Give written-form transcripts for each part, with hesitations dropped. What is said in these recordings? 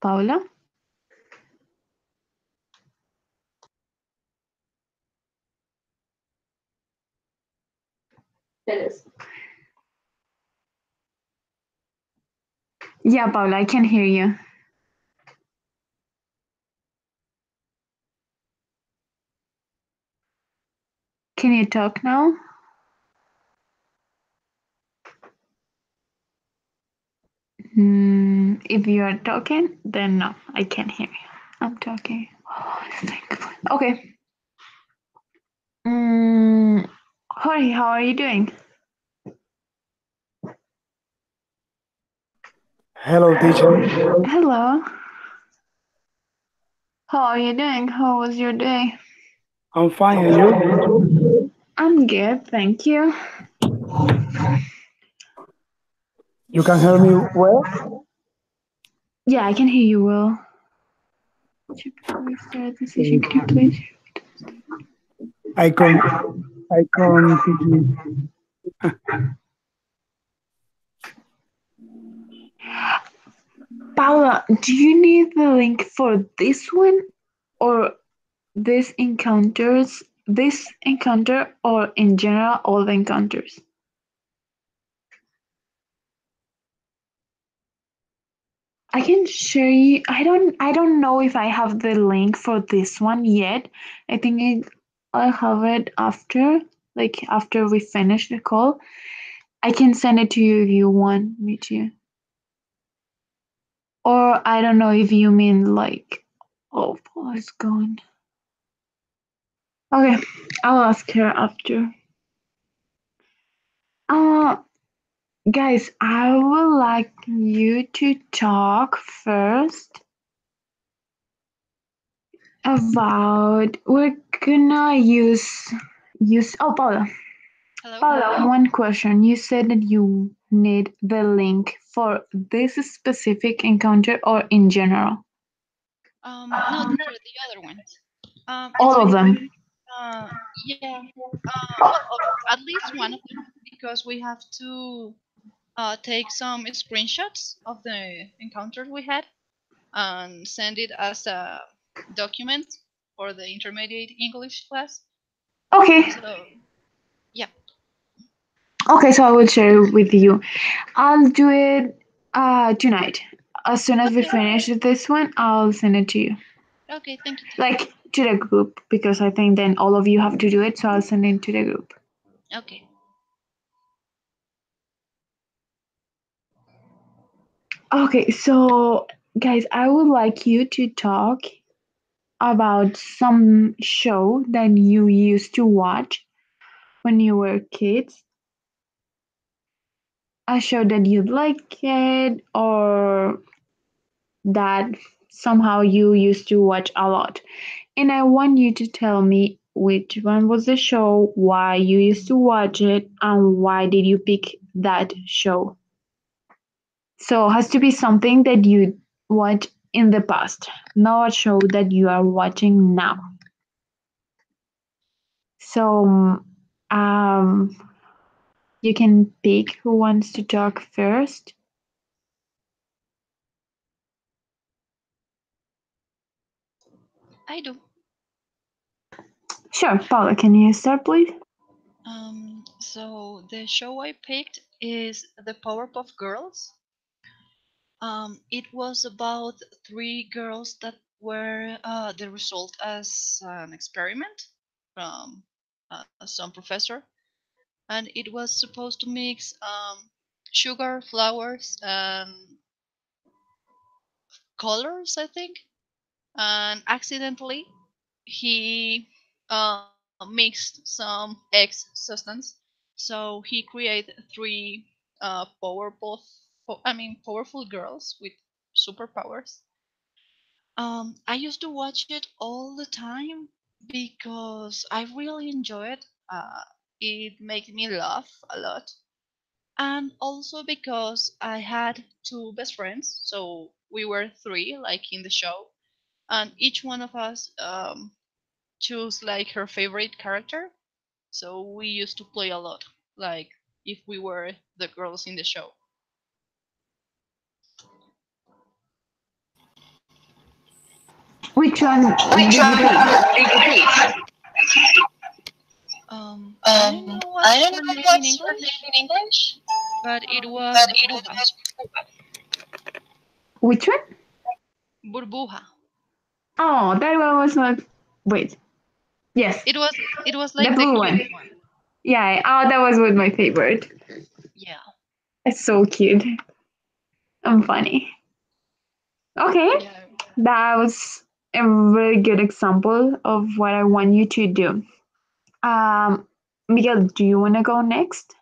Paula? Yeah, Paula, I can hear you. Can you talk now? If you are talking, then no, I can't hear you. I'm talking. Oh, okay. Jorge, how are you doing? Hello, teacher. Hello. How are you doing? How was your day? I'm fine, and you? I'm good, thank you. You can hear me well? Yeah, I can hear you well. Before we start the session, Thank could you you. please? I can, I continue. Paula, do you need the link for this one or this encounter or in general all the encounters? I can share you. I don't know if I have the link for this one yet. I think I'll have it after, like after we finish the call. I can send it to you if you want me to. Or I don't know if you mean like, oh, Paul is gone. Okay, I'll ask her after. Uh, guys, I would like you to talk first about we're gonna use oh Paula. Hello? Paula, one question. You said that you need the link for this specific encounter or in general? No, for the other ones. It's All of because, them. yeah, well, at least one of them, because we have to take some screenshots of the encounters we had and send it as a document for the intermediate English class. Okay. So, yeah. Okay, so I will share it with you. I'll do it tonight. As soon as we Okay. finish this one, I'll send it to you. Okay, thank you, teacher. Like to the group because I think then all of you have to do it, so I'll send it to the group. Okay. Okay, so guys, I would like you to talk about some show that you used to watch when you were kids. A show that you like it or that somehow you used to watch a lot. And I want you to tell me which one was the show, why you used to watch it, and why did you pick that show. So it has to be something that you watched in the past, not a show that you are watching now. So you can pick who wants to talk first. I do. Sure, Paula, can you start, please? So the show I picked is The Powerpuff Girls. It was about three girls that were the result as an experiment from some professor, and it was supposed to mix sugar, flowers, and colors, I think. And accidentally, he mixed some X substance, so he created three powerful girls with superpowers. I used to watch it all the time because I really enjoy it. It made me laugh a lot, and also because I had two best friends, so we were three, like in the show, and each one of us choose like her favorite character. So we used to play a lot, like if we were the girls in the show. Which one Which did you one pick? did you pick? I don't know I what's don't her know name in what's her name English, in English, but it was but it burbuja. was Which one? Burbuja. Oh, that one was not. Wait. Yes, It was it was the like the blue cute one. one. Yeah. Oh, that was my favorite. Yeah. It's so cute and funny. Okay, Yeah. that was a really good example of what I want you to do. Um, Miguel, do you want to go next?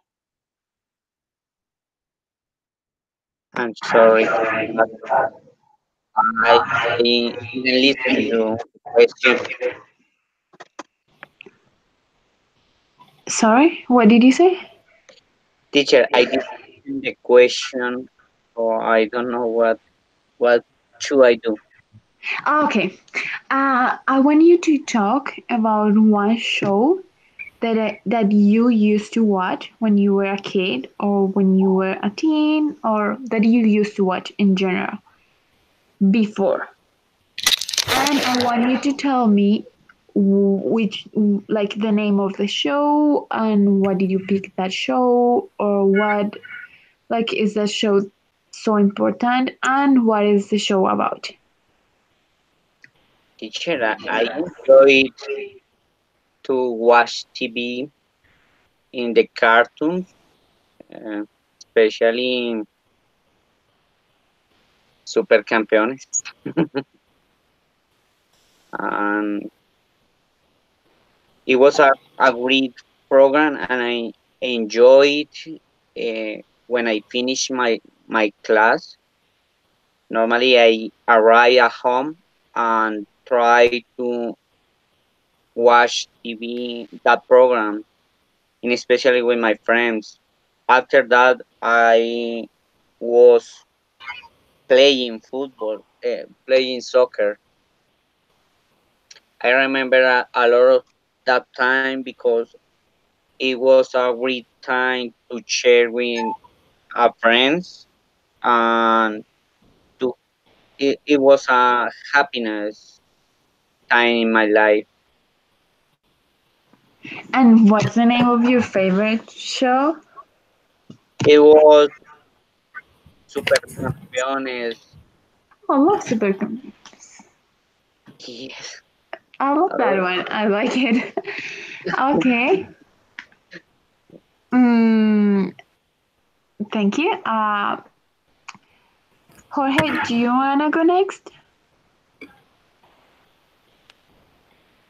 I'm sorry, but I didn't listen to the question. Sorry, what did you say? Teacher, I didn't listen the question, or I don't know what should I do. Okay. I want you to talk about one show that you used to watch when you were a kid or when you were a teen or that you used to watch in general before. And I want you to tell me which like the name of the show and why did you pick that show or what like is that show so important and what is the show about? Teacher, I enjoyed to watch TV in the cartoons, uh, especially Super Campeones, and it was a great program, and I enjoyed when I finished my class. Normally, I arrive at home and try to watch TV that program, and especially with my friends. After that, I was playing football, playing soccer. I remember a lot of that time because it was a great time to share with our friends, and to it was a happiness time in my life. And what's the name of your favorite show? It was Super Campeones. I love Super Company. Yes. I love that Oh, one. I like it. Okay. Mm, thank you. Jorge, do you wanna go next?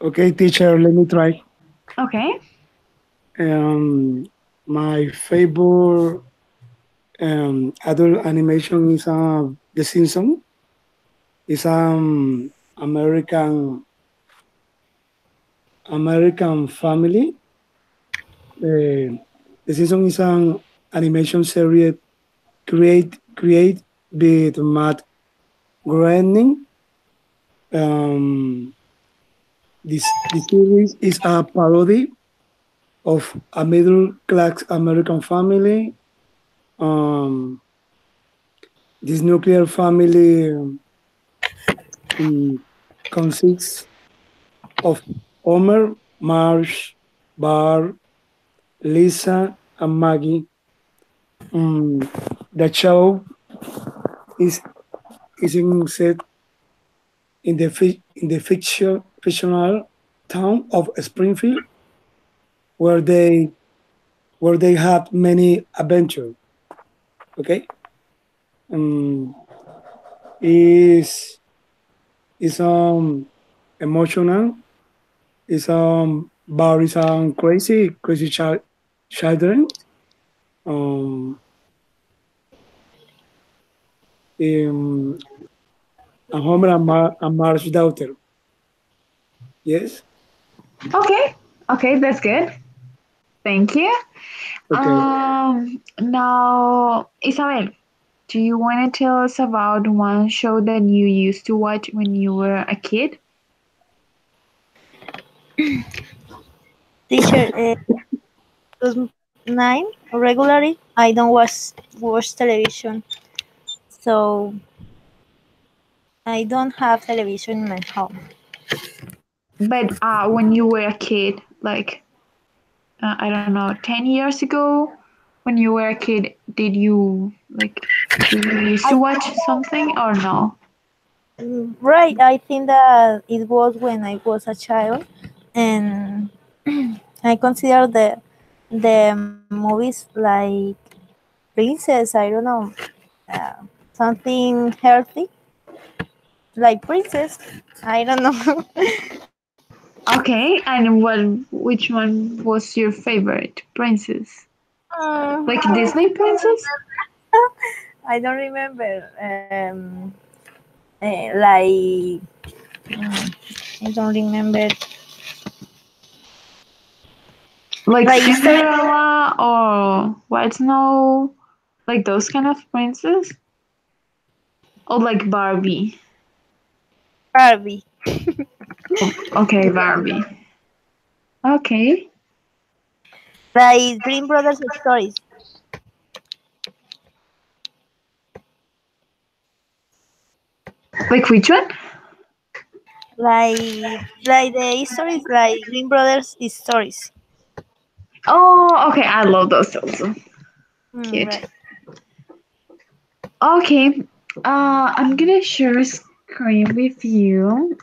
Okay, teacher, let me try. Okay. Um, my favorite adult animation is The Simpsons. It's American family. Uh, the Simpsons is an animation series create with Matt Groening. This series is a parody of a middle class American family. Um, this nuclear family um, consists of Homer, Marge, Bart, Lisa, and Maggie. Um, the show is set in the fictional town of Springfield, where they had many adventures. Okay, um, is is emotional. Is Barry some crazy children. Um, um, and Homer and Marge's daughter. Yes. Okay. Okay, that's good. Thank you. Okay. Now, Isabel, do you want to tell us about one show that you used to watch when you were a kid? Teacher, 2009 regularly. I don't watch television, so I don't have television in my home. But when you were a kid, like I don't know, 10 years ago, when you were a kid, did you used to I watch something or no? right. I think that it was when I was a child, and I consider the movies like Princess. I don't know, uh, something healthy like Princess. I don't know. Okay, and which one was your favorite princess? Like I Disney princess? I don't remember. Like I don't remember. Like Like story Cinderella or White Snow? Like those kind of princess? Or like Barbie? Barbie. Okay, Barbie. Okay. Like Dream Brothers stories. Like which one? Like the stories like Dream Brothers stories. Oh, okay, I love those also. Cute. Right. Okay, I'm gonna share a screen with you,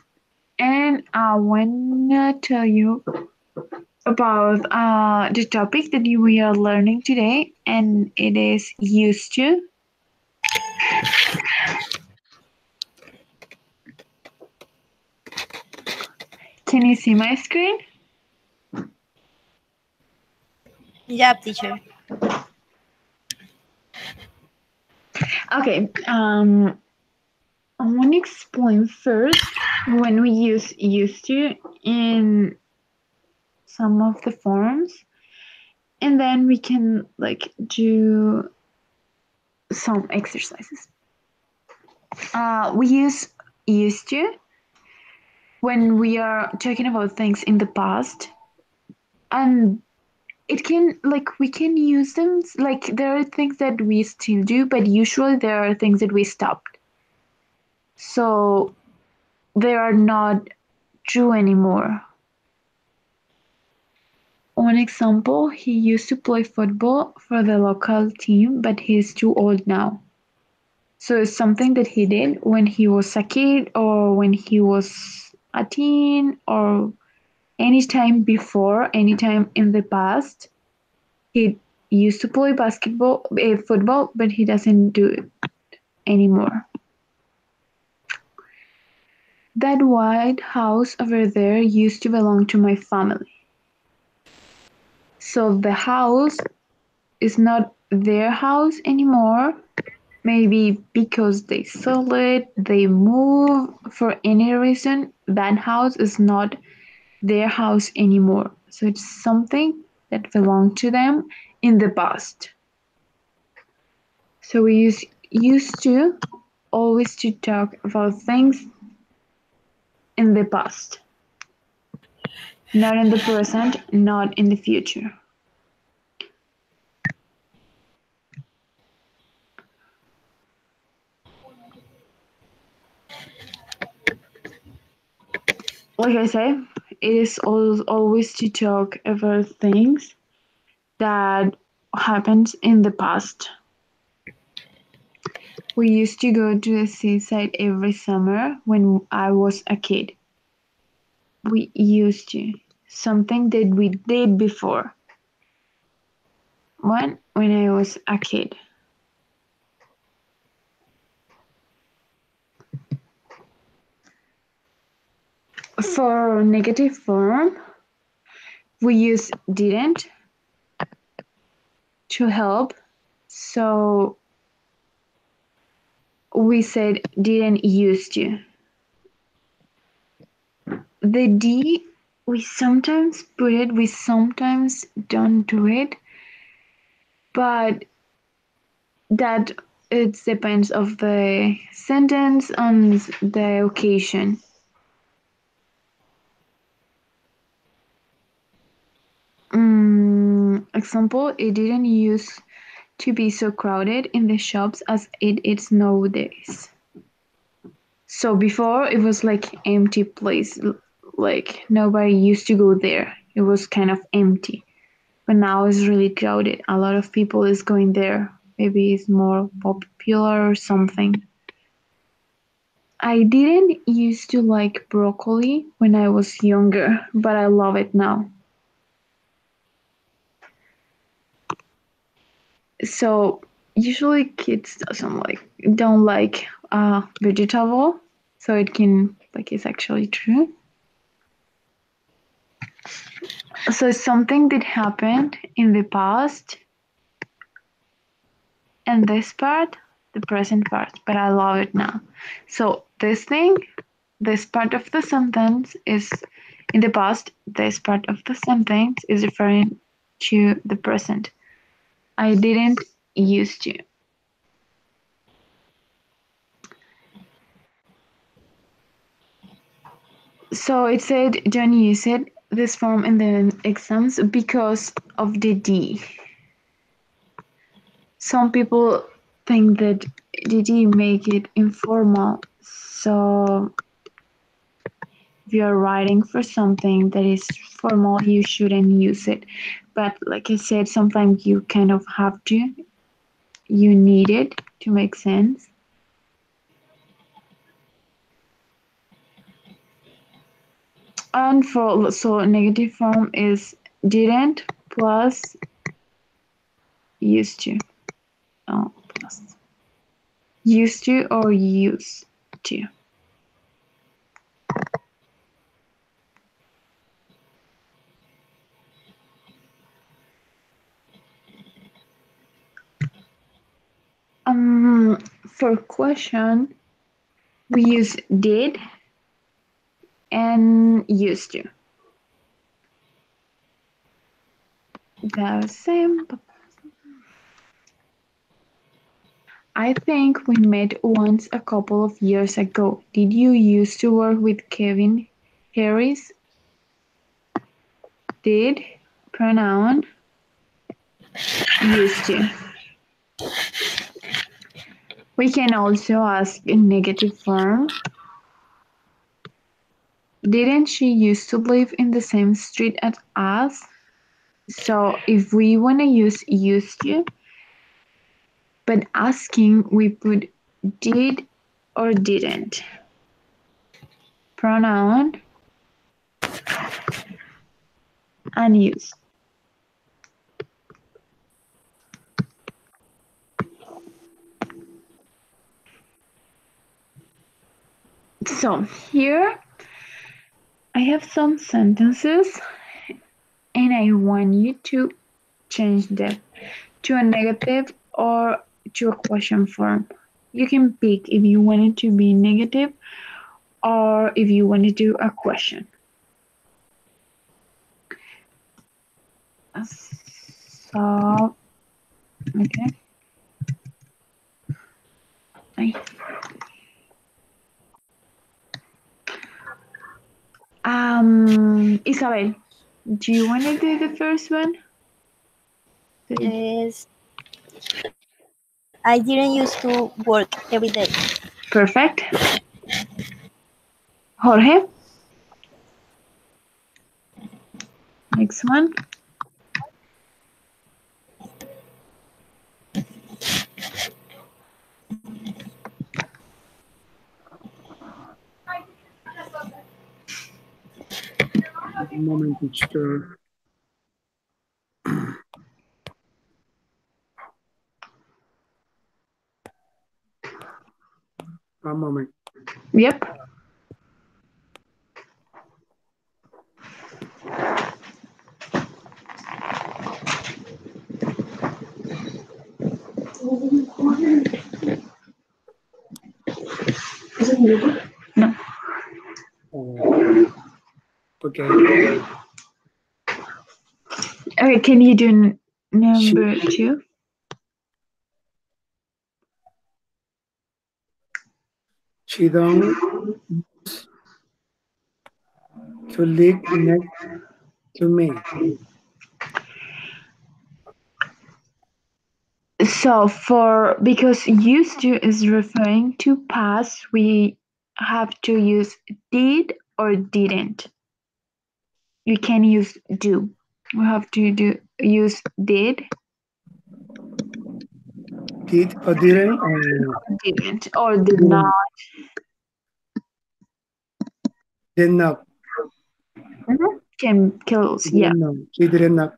and I wanna tell you about the topic that we are learning today, and it is used to. Can you see my screen? Yeah, teacher. Okay, I want to explain first when we use used to in some of the forms, and then we can like do some exercises. We use used to when we are talking about things in the past, and it can like we can use them like there are things that we still do, but usually there are things that we stopped, so they are not true anymore. One example, he used to play football for the local team, but he's too old now. So it's something that he did when he was a kid or when he was a teen or anytime before, anytime in the past. He used to play football, but he doesn't do it anymore. That white house over there used to belong to my family. So the house is not their house anymore. Maybe because they sold it, they move for any reason. That house is not their house anymore. So it's something that belonged to them in the past. So we used to always to talk about things in the past, not in the present, not in the future. Like I say, it is always to talk about things that happened in the past. We used to go to the seaside every summer when I was a kid. We used to. Something that we did before. When I was a kid. For negative form, we use didn't to help. So we said didn't used to. The D, we sometimes put it, we sometimes don't do it, but that it depends of the sentence and the occasion. Example, it didn't used to be so crowded in the shops as it is nowadays. So before it was like empty place, like nobody used to go there. It was kind of empty. But now it's really crowded. A lot of people is going there. Maybe it's more popular or something. I didn't used to like broccoli when I was younger, but I love it now. So usually kids don't like vegetable, so it can like it's actually true. So it's something that happened in the past and this part, the present part, but I love it now. So this part of the sentence is in the past, this part of the sentence is referring to the present. I didn't used to. So it said don't use it this form in the exams because of the D. Some people think that the D make it informal. So if you're writing for something that is formal, you shouldn't use it. But like I said, sometimes you kind of have to. You need it to make sense. And for so negative form is didn't plus used to. Oh, plus used to or use to. For question, we use did and used to. The same. I think we met once a couple of years ago. Did you used to work with Kevin Harris? Did pronoun used to. We can also ask in negative form. Didn't she used to live in the same street as us? So if we want to use used to, but asking we put did or didn't. Pronoun and use. So here I have some sentences and I want you to change them to a negative or to a question form. You can pick if you want it to be negative or if you want to do a question. So, okay. I, Isabel, do you want to do the first one? Yes, I didn't used to work every day. Perfect. Jorge, next one. One moment, teacher. One moment. Yep. No. Oh, okay. Okay, can you do She number two? she don't to live next to me. So for because used to is referring to past, we have to use did or didn't. You can use do. You have to use did, Did or didn't or didn't, or did not. didn't, did not, Can kills. Yeah, didn't know. She didn't know.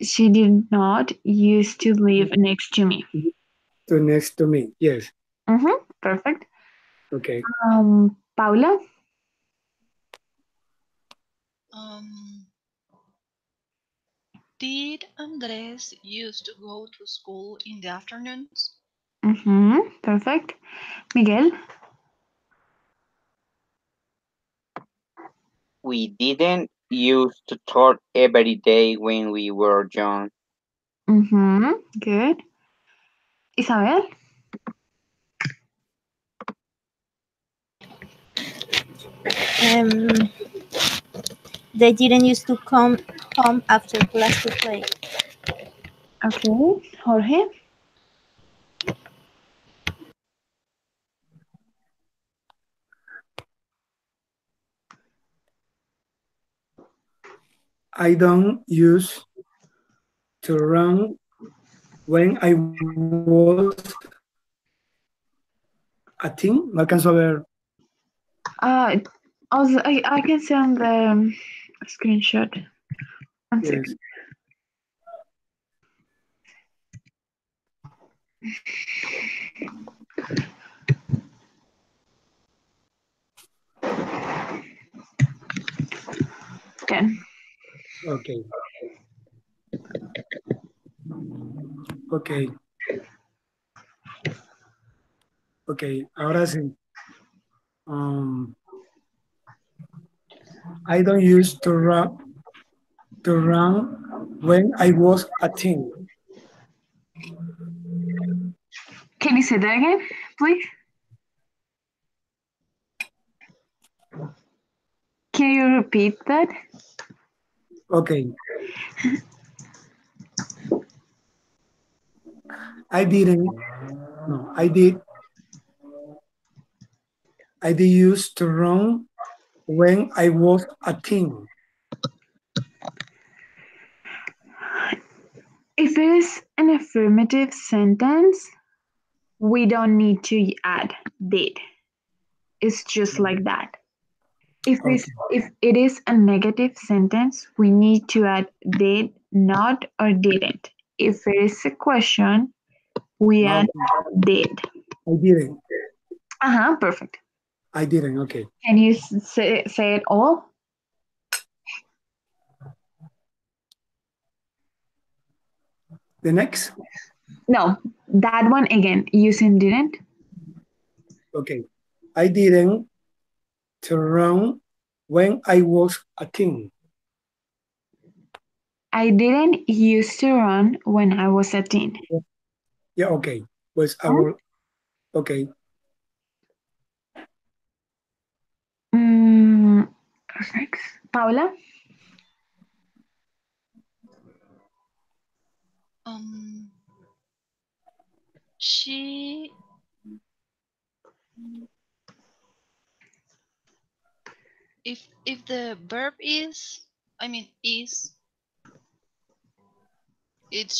she did not used to live next to me. To next to me. Yes. Perfect. Okay. Paula. Um, did Andres used to go to school in the afternoons? Perfect. Miguel. We didn't use to talk every day when we were young. Good. Isabel. Um, they didn't used to come home after class to play. Okay. Jorge. I don't use to run when I was a teen. No alcanzo a ver. Uh, also, I can send the screenshot. One Yes. second. Okay. Okay. Okay. Okay. Ahora sí. Um, I don't use to run when I was a teen. Can you say that again, please? Can you repeat that? Okay. I didn't. No, I did use to run when I was a teen. If it is an affirmative sentence, we don't need to add did. It's just like that. Okay. If it is a negative sentence, we need to add did, not, or didn't. If it is a question, we add Okay. did. I didn't. Perfect. I didn't. Okay. Can you say it all? The next. No, that one again. Using didn't. Okay. I didn't to run when I was a teen. I didn't used to run when I was a teen. Yeah. Okay. Was Huh? our okay. Mm, Perfect. Paula? Um, she if the verb is, I mean is, it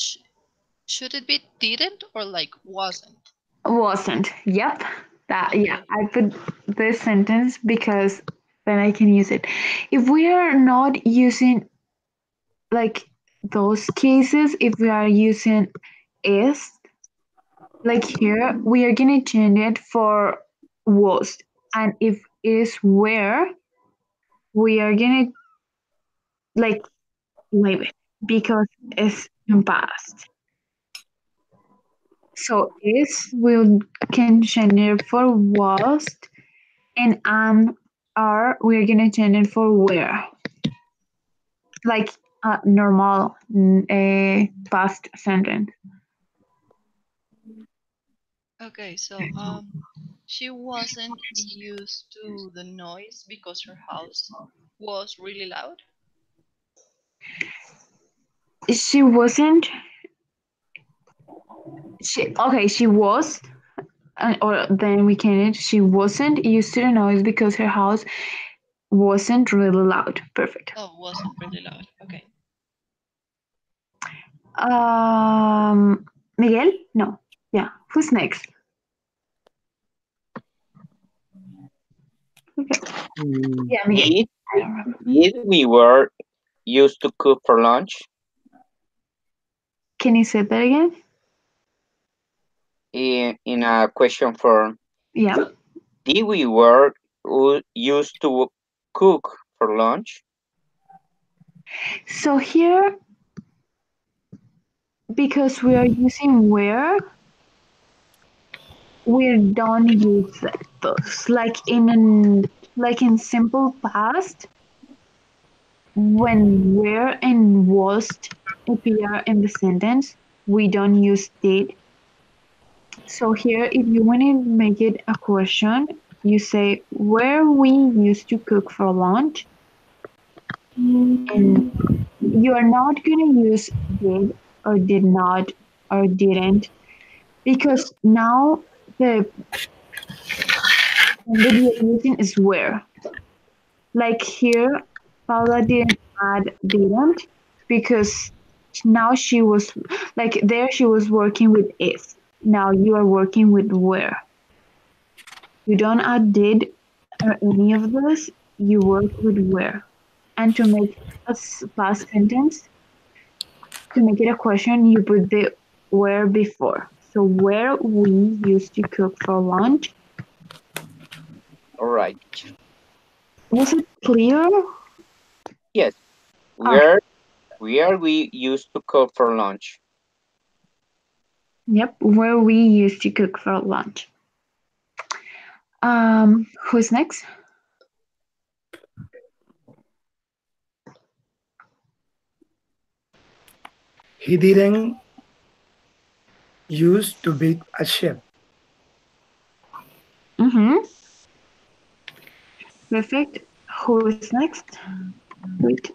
should it be didn't or like wasn't? Wasn't. Yep. That, yeah. Okay. I put this sentence because then I can use it. If we are not using like those cases, if we are using is, like here, we are gonna change it for was. And if it is where, we are gonna like leave it because it's in past. So is we can change it for was, and are we're gonna change it for where, like a normal past sentence. Okay, so she wasn't used to the noise because her house was really loud. She wasn't. She okay. She was. or then we can she wasn't used to the noise because her house wasn't really loud. Perfect. Oh, wasn't really loud. Okay. Miguel? No. Yeah. Who's next? Okay. Mm, Yeah, Miguel. Did I don't remember. did we were used to cook for lunch? Can you say that again? In a question form? Yeah. Did we were used to cook for lunch? So here, because we are using where, we don't use those. Like in simple past, when where and was appear in the sentence, we don't use did. So here, if you want to make it a question, you say where we used to cook for lunch, and you are not going to use did or did not or didn't because now the that you're using is where. Like here, Paula didn't add didn't because now she was like there she was working with is. Now you are working with where. You don't add did or any of those. You work with where. And to make a past sentence, to make it a question, you put the where before. So where we used to cook for lunch. All right. Was it clear? Yes. Okay. Where we used to cook for lunch? Yep, where we used to cook for lunch. Who's next? he didn't used to be a chef. Mm-hmm. Perfect. Who is next? Wait,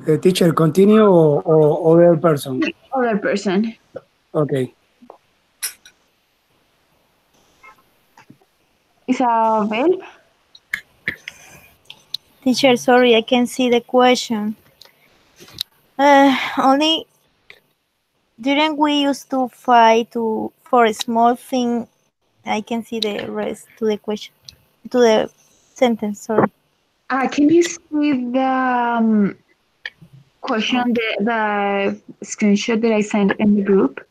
The teacher continue or other person? other person. Okay. Isabel? Teacher, sorry, I can see the question. Only didn't we used to fight for a small thing? I can see the rest to the question, to the sentence. Sorry. Can you see the question, Oh, the screenshot that I sent in the group?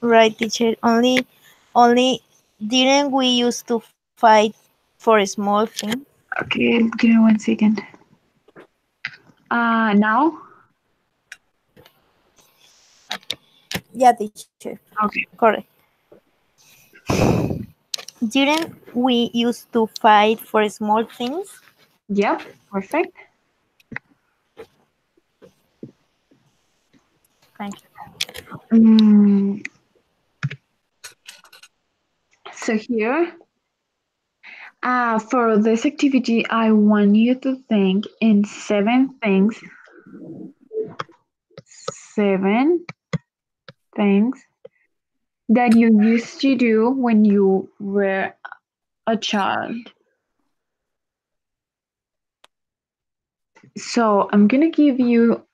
right, teacher. Only didn't we used to fight for a small thing? Okay, give me 1 second. Now? Yeah, teacher. Okay. Correct. Didn't we used to fight for small things? Yep, perfect. Thank you. Mm, so here, for this activity, I want you to think in seven things that you used to do when you were a child. So I'm gonna give you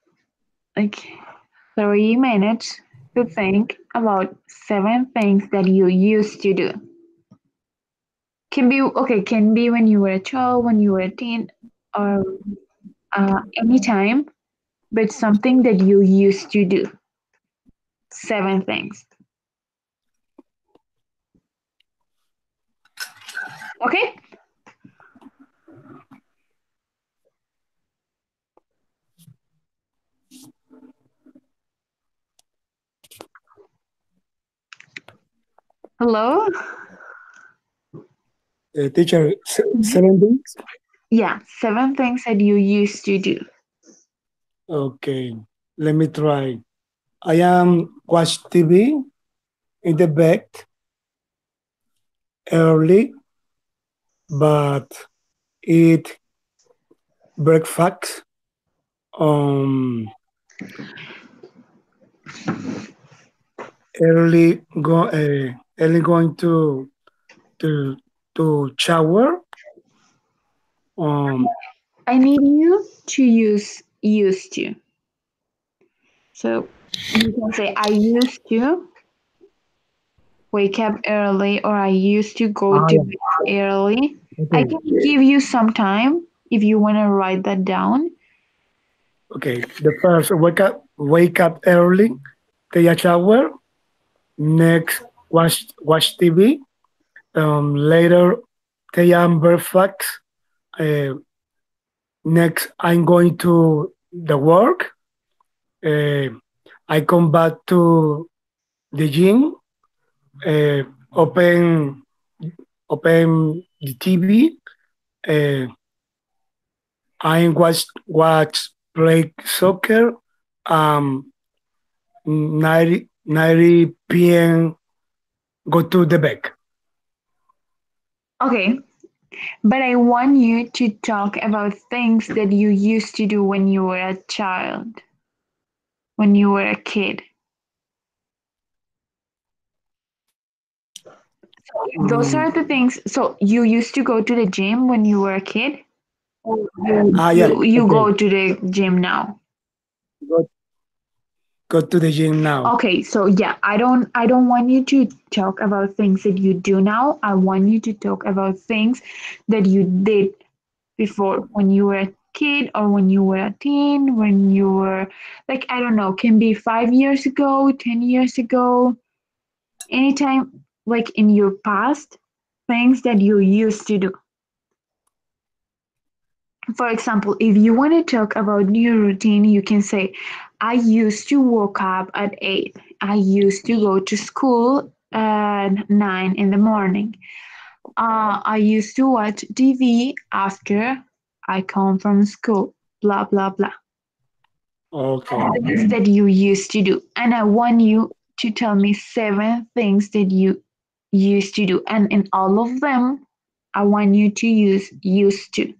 like 3 minutes to think about 7 things that you used to do. Can be okay, can be when you were a child, when you were a teen, or anytime, but something that you used to do. 7 things. Okay? Hello? Teacher, Mhm. 7 things? Yeah, 7 things that you used to do. Okay. Let me try. I am watch TV in the bed early, but eat breakfast um early going to to shower. Um, I need you to use used to. So you can say, I used to wake up early, or I used to go to yeah. bed early. I Okay. can give you some time if you want to write that down. Okay. The first wake up early, take a shower. Next, watch TV. Later, take a breakfast. Uh, Next, I'm going to the work. Uh, I come back to the gym. Uh, open open the TV. Uh, I watch play soccer. 90 p.m. go to the bed. Okay, but I want you to talk about things that you used to do when you were a child, when you were a kid. Those Mm, are the things. So you used to go to the gym when you were a kid? Or yeah. you Okay. go to the gym now? Go, go to the gym now. Okay, so yeah, I don't want you to talk about things that you do now. I want you to talk about things that you did before, when you were a kid, or when you were a teen, when you were, like, I don't know, can be 5 years ago, 10 years ago, anytime, like in your past, things that you used to do. For example, if you want to talk about your routine, you can say, I used to wake up at 8. I used to go to school at 9 in the morning. I used to watch TV after I come from school. Blah, blah, blah. Okay. Things that you used to do. And I want you to tell me 7 things that you used to do. And in all of them, I want you to use used to.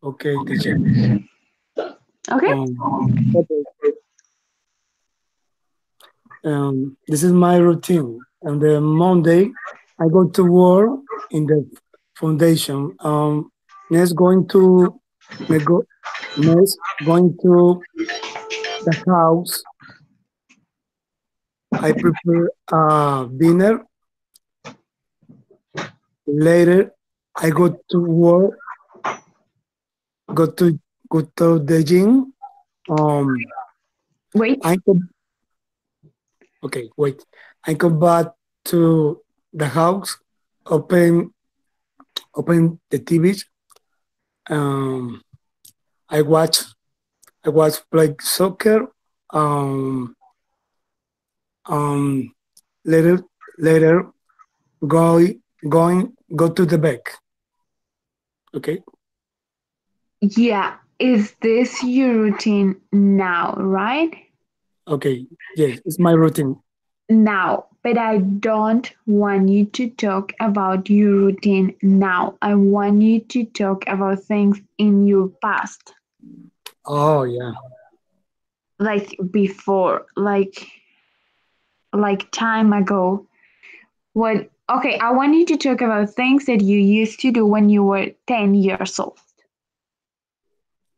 Okay, teacher. Okay? Okay. This is my routine. On the Monday, I go to work in the foundation. Next going to nego- next going to the house. I prepare dinner. Later, I go to work. Go to go to the gym. Um, Wait. I come. Okay, wait. I come back to the house. Open the TV. Um, I watch I was play soccer. Um, um, later later go go to the back. Okay, Yeah, is this your routine now, right? okay. Yes, it's my routine. Now, but I don't want you to talk about your routine now. I want you to talk about things in your past, Oh yeah. like before, like time ago. What? Okay, I want you to talk about things that you used to do when you were 10 years old.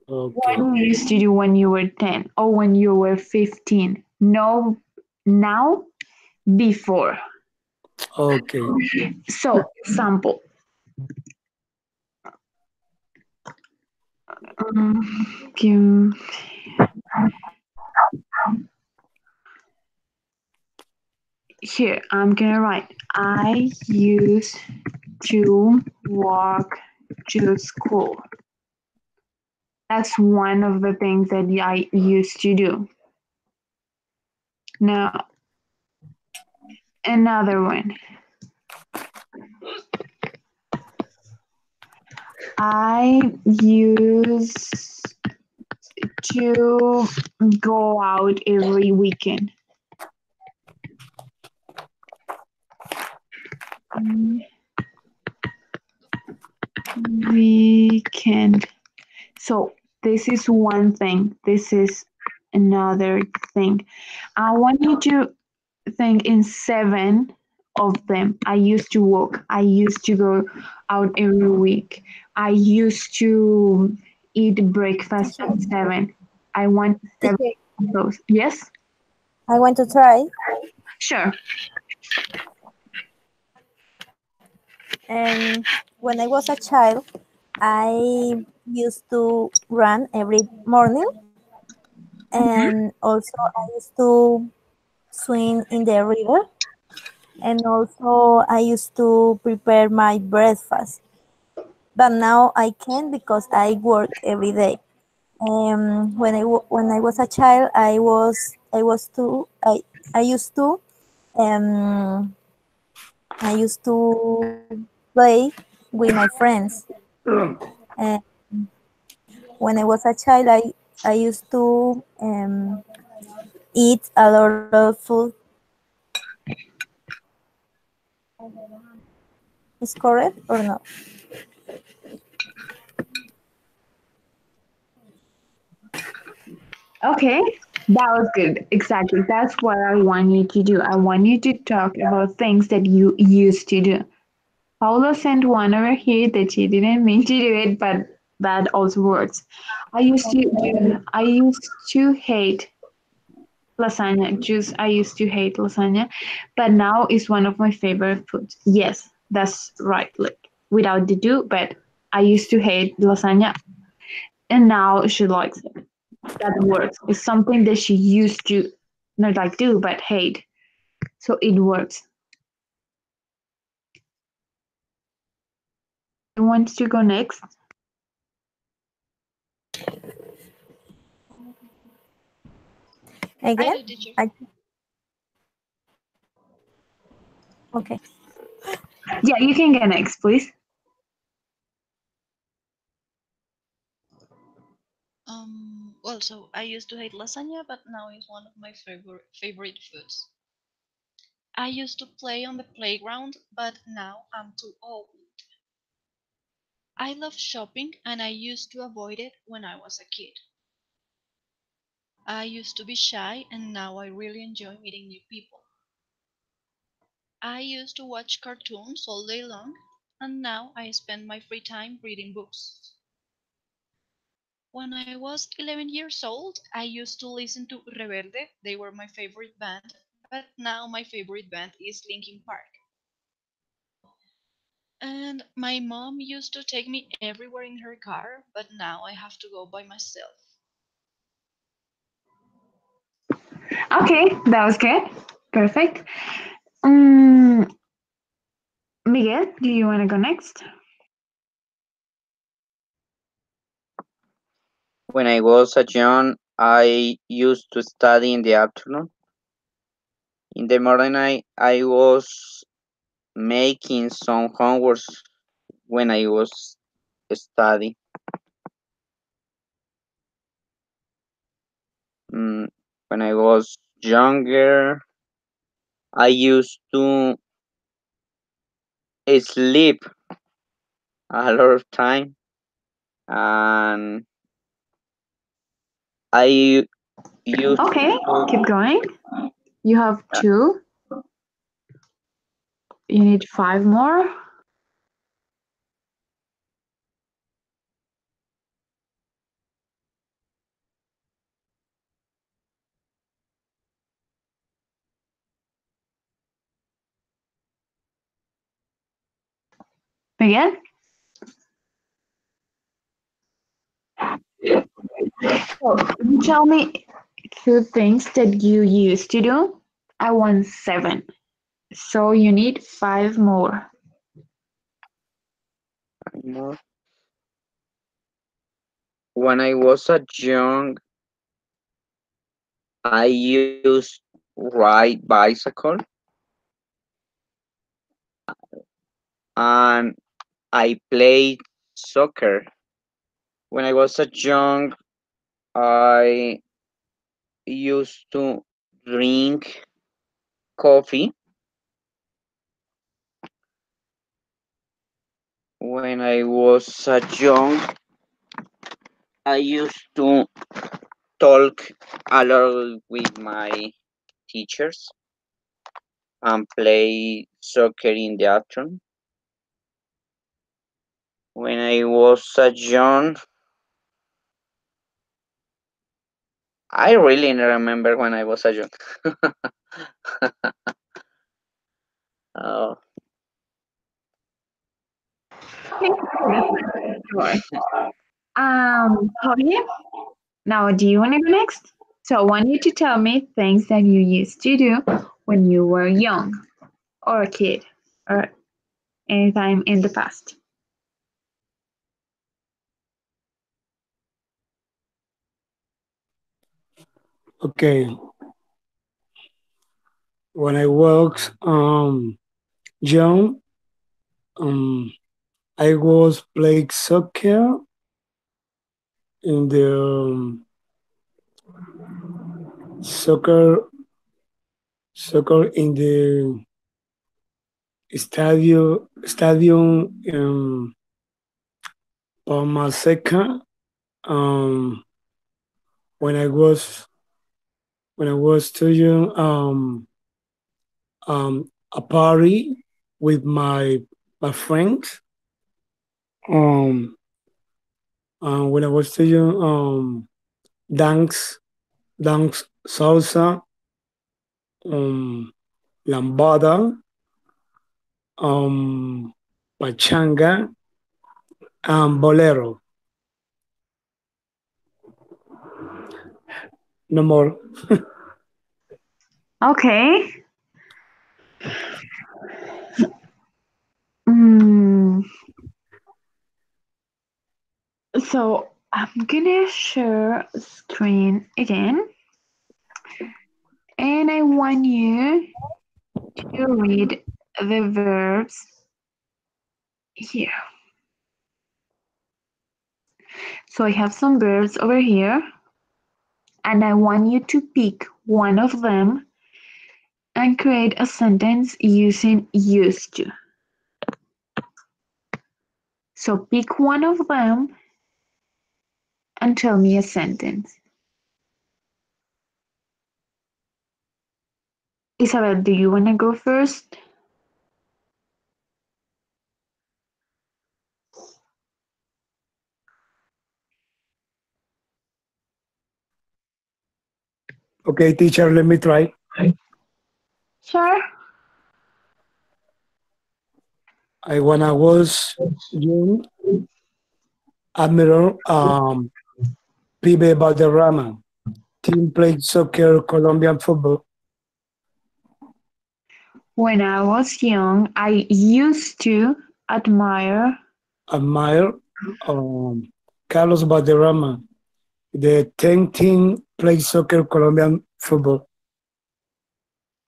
What Okay, you used to do when you were 10 or when you were 15? No, now, before. okay, So, example. Give, here, I'm gonna write. I used to walk to school. That's one of the things that I used to do. Now, another one. I used to go out every weekend. Weekend. So this is one thing. This is another thing. I want you to think in seven of them. I used to walk. I used to go out every week. I used to eat breakfast Teacher, at seven. I want seven teacher, of those. Yes? I want to try. Sure. And when I was a child, I used to run every morning, and also I used to swim in the river, and also I used to prepare my breakfast. But now I can't because I work every day. When I was a child, I used to um I used to play with my friends. And when I was a child, I used to eat a lot of food. Is correct or not? Okay. That was good. Exactly. That's what I want you to do. I want you to talk about things that you used to do. Paula sent one over here that she didn't mean to do it, but that also works. I used to hate lasagna. Just I used to hate lasagna, but now it's one of my favorite foods. Yes, that's right. Like without the do, but I used to hate lasagna, and now she likes it. That works. It's something that she used to not like do, but hate. So it works. Who wants to go next? Again? I do, teacher. I, okay. Yeah, you can go next, please. Well, so I used to hate lasagna, but now it's one of my favorite foods. I used to play on the playground, but now I'm too old. I love shopping, and I used to avoid it when I was a kid. I used to be shy, and now I really enjoy meeting new people. I used to watch cartoons all day long, and now I spend my free time reading books. When I was 11 years old, I used to listen to Rebelde. They were my favorite band, but now my favorite band is Linkin Park. And my mom used to take me everywhere in her car, but now I have to go by myself. Okay, that was good. Perfect. Um, Miguel, do you want to go next? When I was a young, I used to study in the afternoon. In the morning, I was making some homeworks when I was studying. Mm, when I was younger, I used to sleep a lot of time, and I used Okay, to keep going. You have two. You need five more. Miguel? So, you tell me two things that you used to do. I want seven. So you need five more. when I was a young, I used ride bicycle, and I played soccer. When I was a young, I used to drink coffee. When I was a young, I used to talk a lot with my teachers and play soccer in the afternoon. When I was a young, I really remember when I was a young. Oh, Sure. Jorge, now do you want to go next? So I want you to tell me things that you used to do when you were young or a kid or anytime in the past. Okay, when I was young, um, I was playing soccer in the soccer soccer in the stadium in Palmaseca. Um, when I was too young, a party with my friends. Um, when I was too young, dance dance salsa, um, lambada, um, pachanga, and bolero. No more. Okay. Mm, so I'm gonna share screen again, and I want you to read the verbs here. So I have some verbs over here, and I want you to pick one of them and create a sentence using used to. So pick one of them and tell me a sentence. Isabel, do you want to go first? Okay, teacher, let me try. Sure. When I was young, Admiral Pibe Valderrama, team played soccer, Colombian football. When I was young, I used to admire Admire um, Carlos Valderrama, the 10 team played soccer, Colombian football.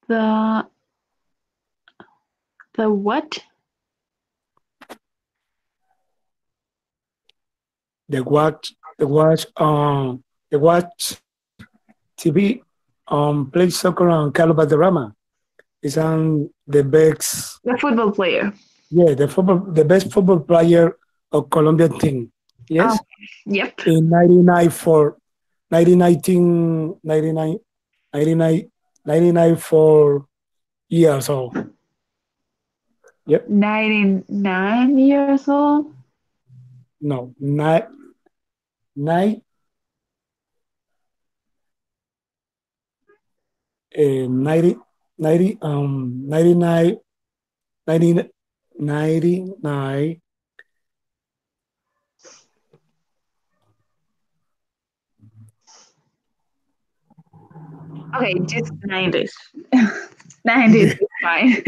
the what? The watch, the watch, the watch TV, played soccer on Carlos Valderrama. Is the best, The football player. yeah, the best football player of Colombian team. Oh, Yes, yep. in 99 for 1919, 99, 99, 99 for years old. Yep. 99 years old. No, nine, 90, 90, 99, 90, 99, Okay, just 90s. 90s is fine.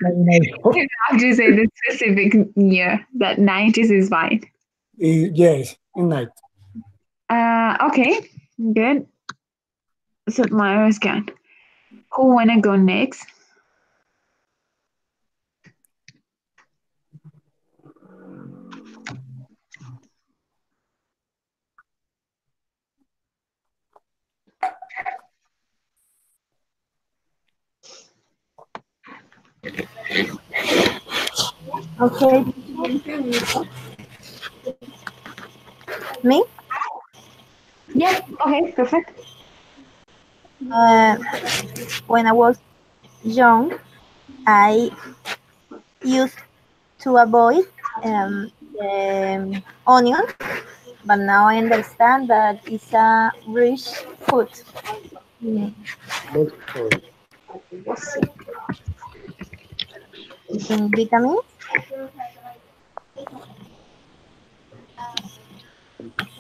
ninety nine. You don't have to say the specific year. That 90s is fine. Yes, in night. Okay, good. So Myra's gone. Who wanna go next? Okay, me? Yes. Okay. Perfect. Uh, when I was young, I used to avoid the onions, but now I understand that it's a rich food in, That's good. in vitamins.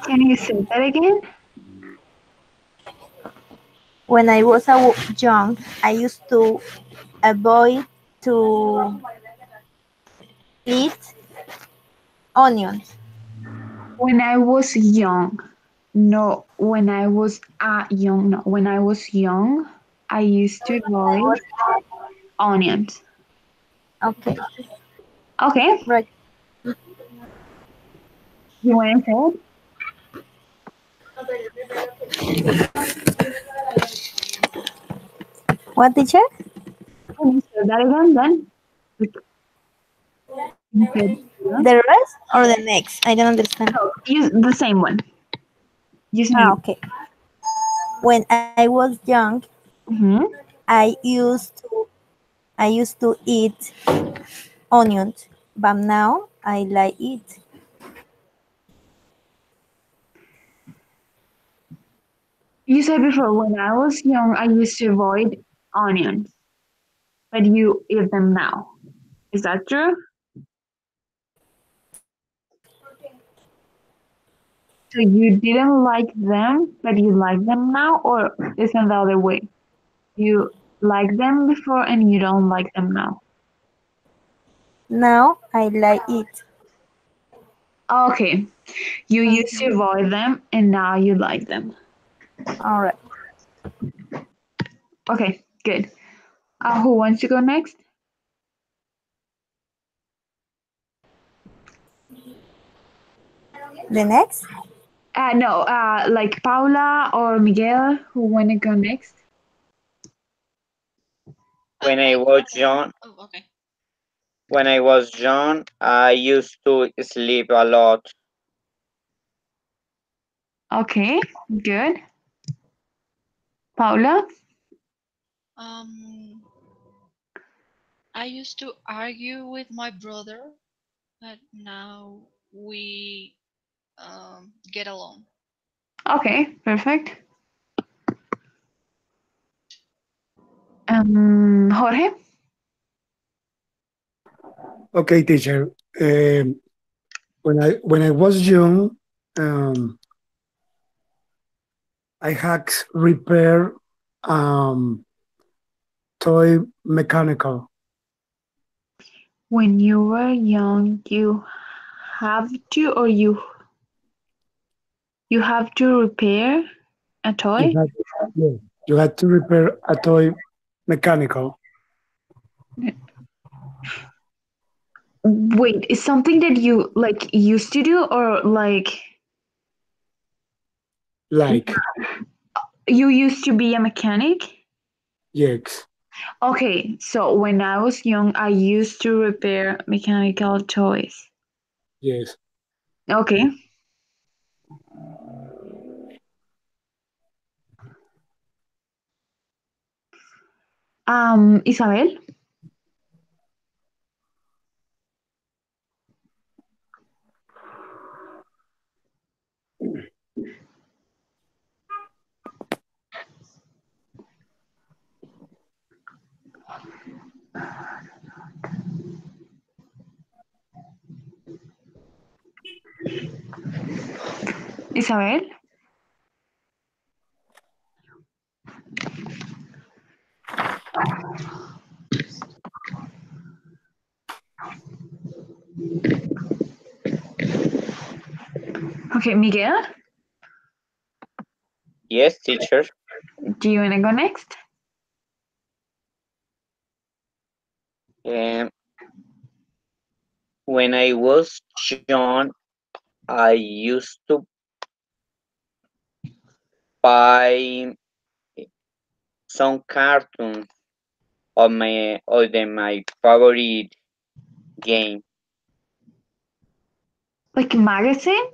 Can you say that again? When I was young, I used to avoid to eat onions. When I was young, no. When I was young, no. When I was young, I used to avoid onions. Okay, Okay. right. You want to say it? What, teacher? Can you say that again? Then like, you said, yeah. The rest or the next? I don't understand. No, use the same one. Use new. Okay. When I was young, Mm-hmm. I used to I used to eat onions, but now I like it. You said before, when I was young, I used to avoid onions, but you eat them now. Is that true? So you didn't like them, but you like them now, or isn't the other way? You like them before and you don't like them now. Now I like it. Okay, you used to Mhm. avoid them and now you like them. All right. Okay, good. Who wants to go next? The next, No, like Paula or Miguel, who want to go next? When I I was young, oh okay. I used to sleep a lot. Okay, good. Paula? Um, I used to argue with my brother, but now we get along. Okay, perfect. Jorge? Okay, teacher. When I was young, um, I had repair um, toy mechanical. When you were young, you have to or you have to repair a You toy? had, yeah, you had to repair a toy mechanical, Wait, is something that you like used to do or like like you used to be a mechanic? yes, Okay, so when I was young, I used to repair mechanical toys. yes. Okay. Isabel? Isabel? Okay, Miguel, Yes, teacher. do you wanna go next? Um, when I was young, I used to buy some cartoons of my favorite game. Like magazine?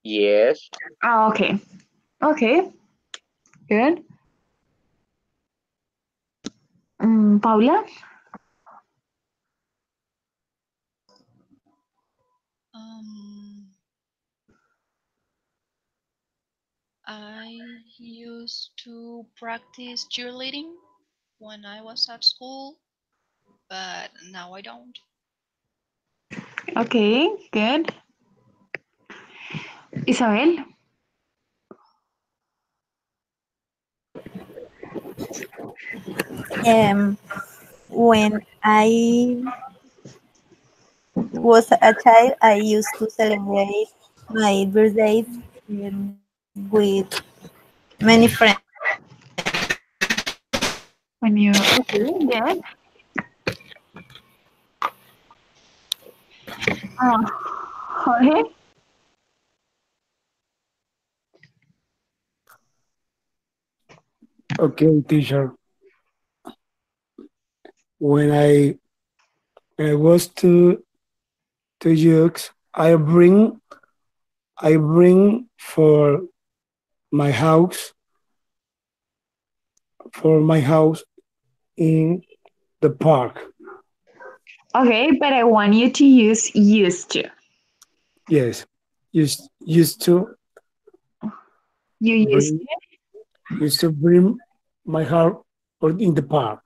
Yes. Ah, okay. Okay, good. Paula? Um, I used to practice cheerleading when I was at school, but now I don't. Okay, good. Isabel? When I was a child, I used to celebrate my birthday with many friends. When you okay, good. Jorge? Okay, teacher. When I was two years, I bring my house for my house in the park. Okay, but I want you to use used to. Yes, used to You used bring used to bring my house or in the park.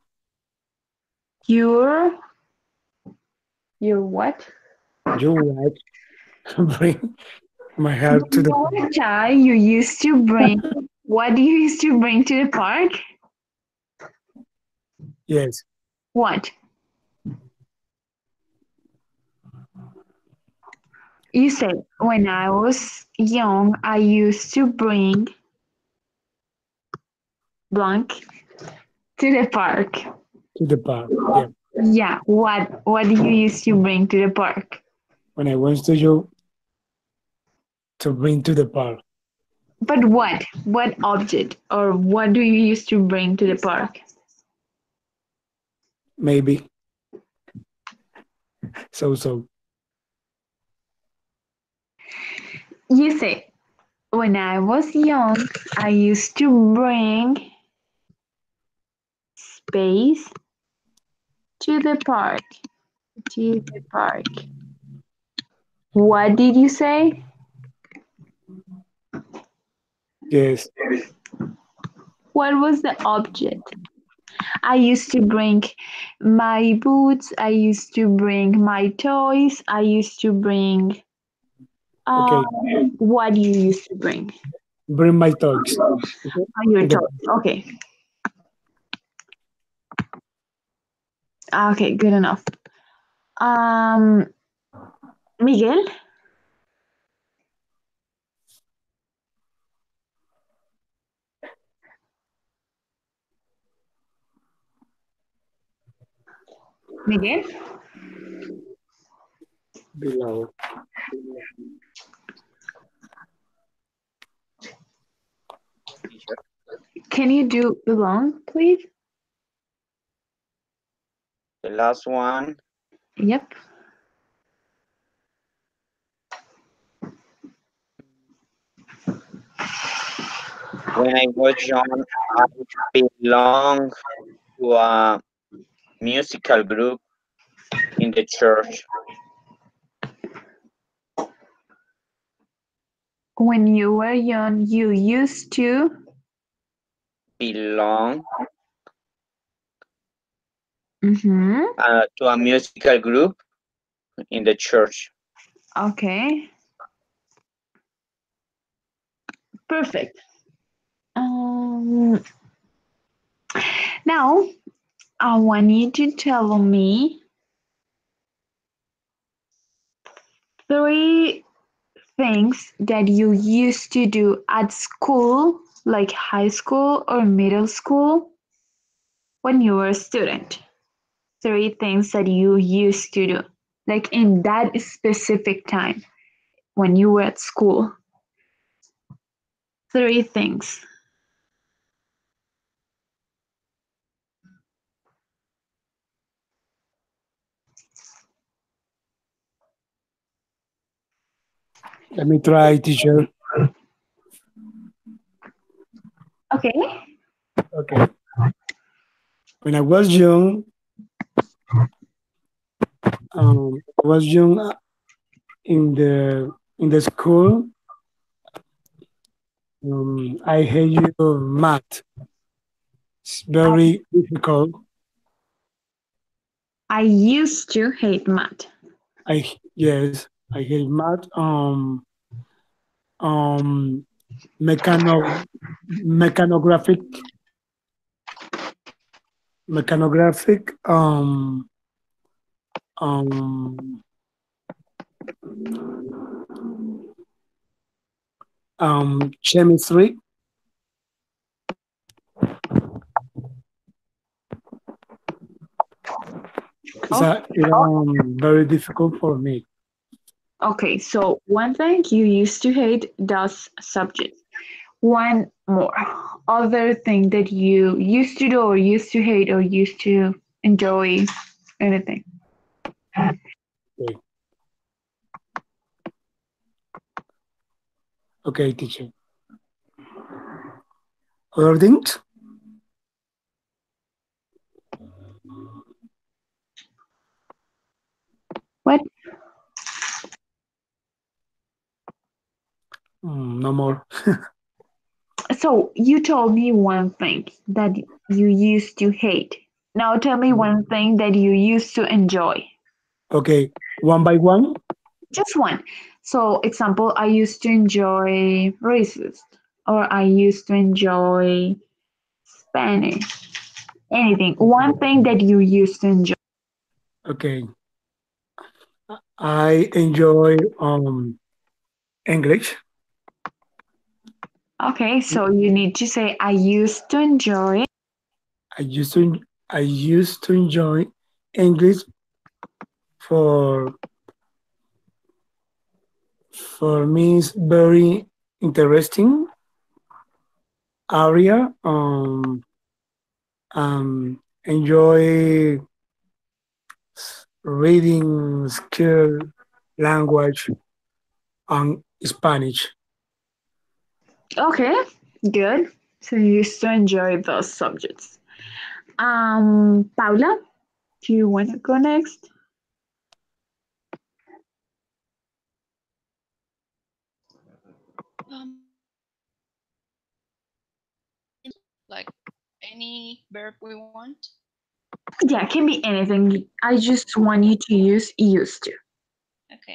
your your what? You like bring my house to When the you park. were a child, you used to bring what do you used to bring to the park? Yes, What? You said when I was young, I used to bring blank to the park. to the park. Yeah. Yeah, what do you used to bring to the park? When I went to you to bring to the park, But what? What object or what do you used to bring to the park? maybe so. You say when I was young, I used to bring space to the park. To the park. What did you say? Yes. What was the object? I used to bring my boots. I used to bring my toys. I used to bring. Okay. What do you used to bring? Bring my toys. Okay. Your In the toys. Okay. Okay. Good enough. Um, Miguel. Miguel. below. Yes, teacher. Can you do belong, please? The last one. Yep. When I was young, I belonged to a musical group in the church. When you were young, you used to. Belong Mm-hmm. to a musical group in the church. Okay. Perfect. Um, Now I want you to tell me three things that you used to do at school, like high school or middle school, when you were a student. Three things that you used to do, like in that specific time when you were at school. Three things. Let me try, teacher. Okay. Okay. When I was young in the school. I hate you math. It's very difficult. I used to hate math. Yes, I hate math. Um, mechano mechanographic mechanographic um chemistry. It's Okay. very difficult for me. Okay, so one thing you used to hate those subjects. One more. Other thing that you used to do or used to hate or used to enjoy anything. Okay, okay, teacher. Other things? What? No more. So you told me one thing that you used to hate. Now tell me one thing that you used to enjoy. Okay, one by one. Just one. So example, I used to enjoy racist or I used to enjoy Spanish. Anything. One thing that you used to enjoy. Okay, I enjoy English. Okay, so you need to say I used to enjoy. I used to I used to enjoy English for me it's very interesting area. Enjoy reading skill language and Spanish. Okay, good. So you used to enjoy those subjects. Paula, do you want to go next? Like any verb we want. Yeah, it can be anything. I just want you to use used to. Okay.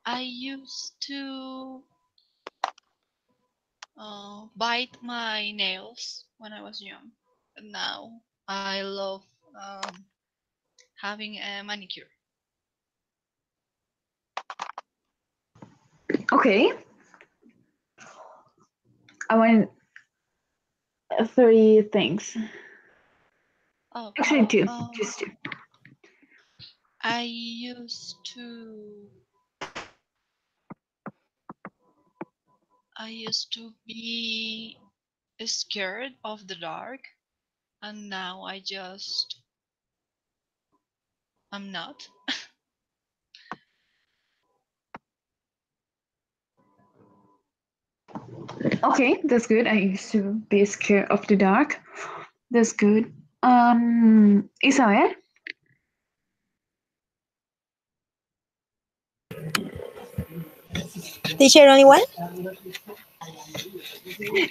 I used to bite my nails when I was young. But now I love having a manicure. Okay, I want three things. Oh, Actually, two. um, Just two. I used to be scared of the dark, and now I just I'm not. Okay, that's good. I used to be scared of the dark. That's good. Isabel, Teacher, only one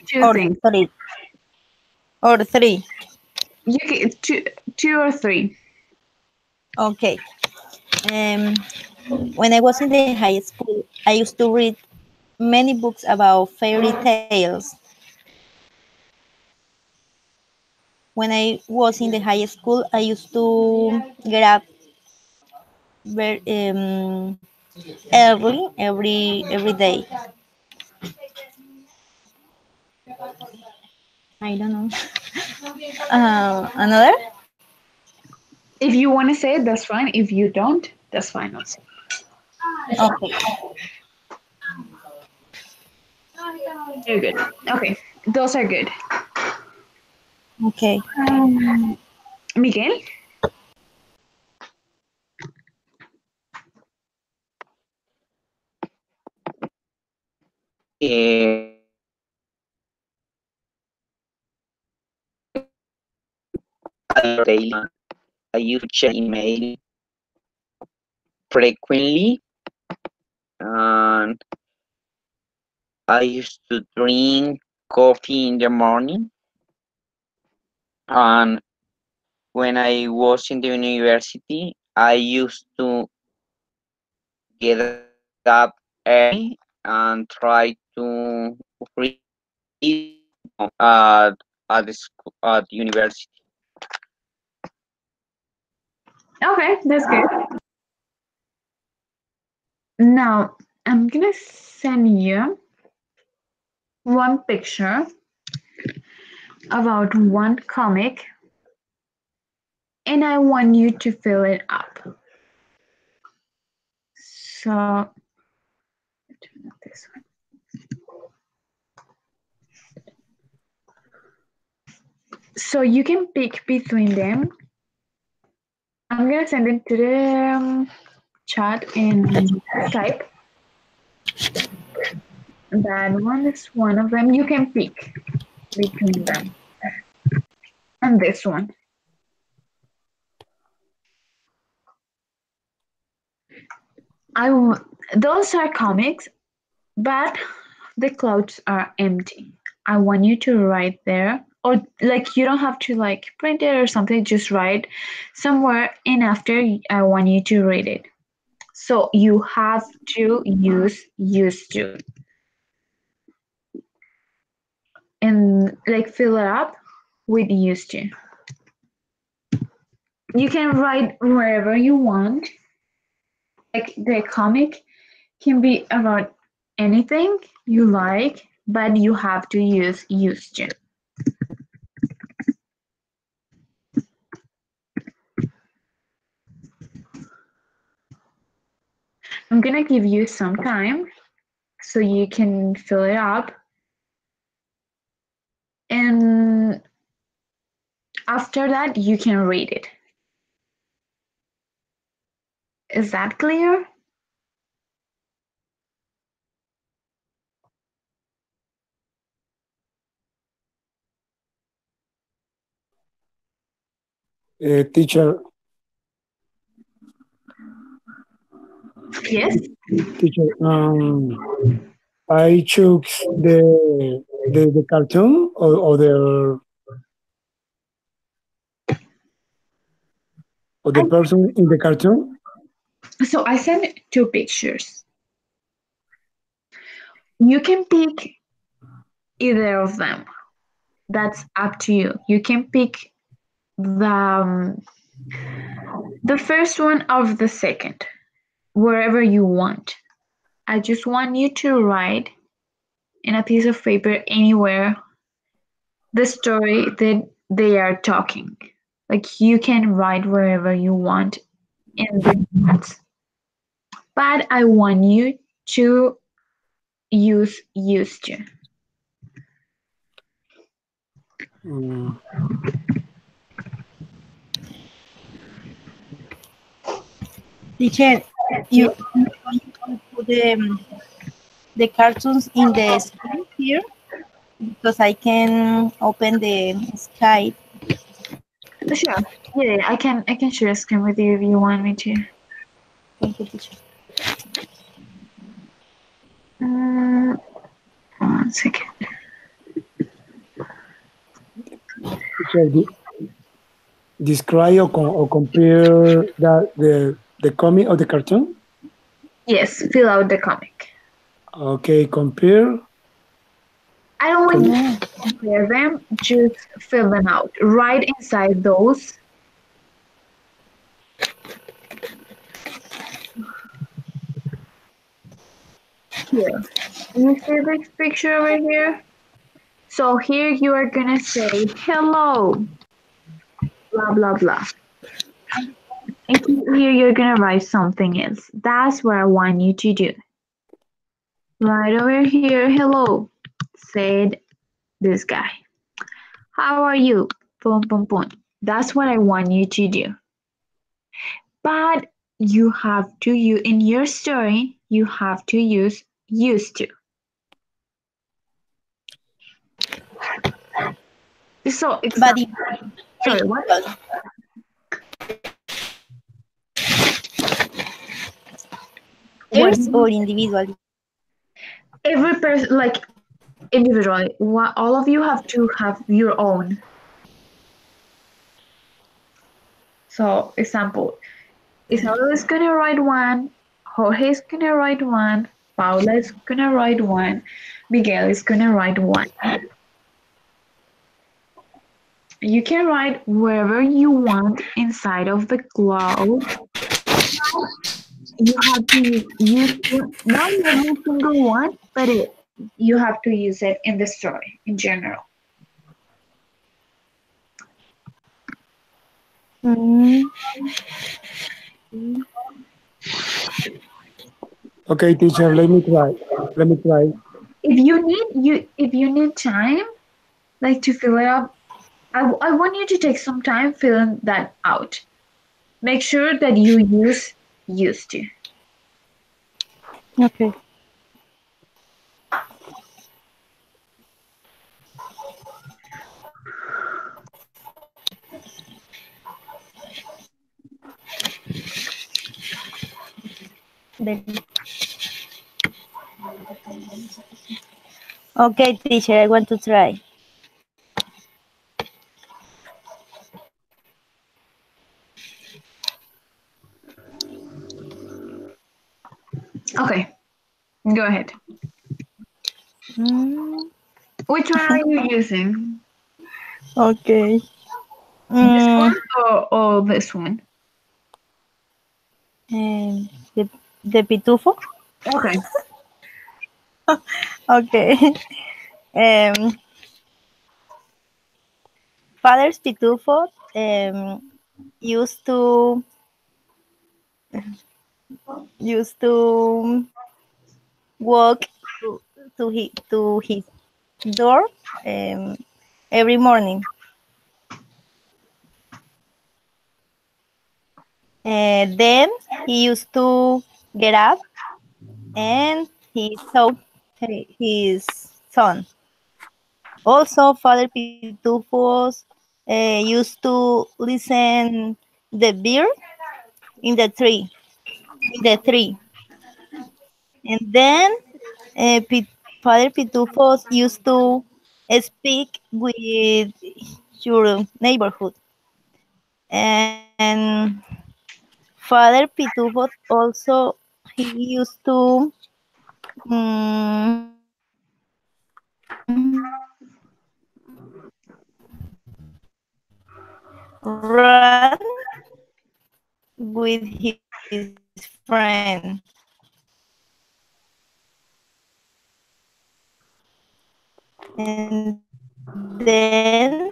two or things. three? Or three? You can, two or three. Okay. Um, when I was in the high school, I used to read many books about fairy tales. When I was in the high school, I used to get up very early every day. I don't know. Another? If you want to say it, that's fine. If you don't, that's fine also. Okay. Very good. Okay, those are good. Okay. Miguel, daily. I used to check email frequently, and I used to drink coffee in the morning. And when I was in the university, I used to get up early and try to read at at university. Okay, that's good. Now, I'm gonna send you one picture about one comic, and I want you to fill it up. So, turn up this one. So you can pick between them. I'm gonna send it to the chat in Skype. That one is one of them. You can pick between them and this one. Those are comics, but the clouds are empty. I want you to write there, or like you don't have to like print it or something. Just write somewhere, and after I want you to read it. So you have to use used to and like fill it up with used to. You can write wherever you want. Like the comic can be about anything you like, but you have to use used to. I'm gonna give you some time so you can fill it up. And after that, you can read it. Is that clear? Teacher, Yes. teacher. I choose the cartoon or the I, person in the cartoon. so I sent two pictures. You can pick either of them. That's up to you. You can pick the first one of the second, wherever you want. I just want you to write in a piece of paper anywhere the story that they are talking. Like you can write wherever you want in the notes. But I want you to use used to. Mm, Teacher, Yes. you can put the cartoons in the screen here because I can open the Skype. Sure. Yeah, I can share a screen with you if you want me to. Thank you, teacher. Mm, 1 second. teacher, describe or compare the comic or the cartoon. Yes, fill out the comic. Okay, compare. I don't want you Com- Mm. to compare them, just fill them out. Right inside those, here. You see this picture over here? So here you are gonna say hello, blah blah blah. And here you're gonna write something else. That's what I want you to do. Right over here, hello, said this guy. How are you? Boom, boom, boom. That's what I want you to do. But you have to use in your story, you have to use used to. So but example, sorry, what? individually. What? Or individually. Every person, like individually, all of you have to have your own. So example, Isabel is gonna write one, Jorge is gonna write one, Paula is gonna write one, Miguel is gonna write one. You can write wherever you want inside of the cloud. You have to use not every single one, but you have to use it in the story in general. Mm, Okay, teacher, let me try. Let me try. If you need time, like to fill it up, I want you to take some time filling that out. Make sure that you use used to. okay. Very- Okay, teacher, I want to try. Okay, go ahead. Mm, Which one are you using? okay. This one Mm, or this one? um, the, the pitufo. Okay. Okay. Um, Father's pitufo used to used to walk to, to his door um, every morning. Then he used to get up and he saw his son. Also, Father Pitufos used to listen the bird in the tree, and then Father Pitufos used to speak with your neighborhood, and Father Pitufos also he used to mm, run with his friend. And then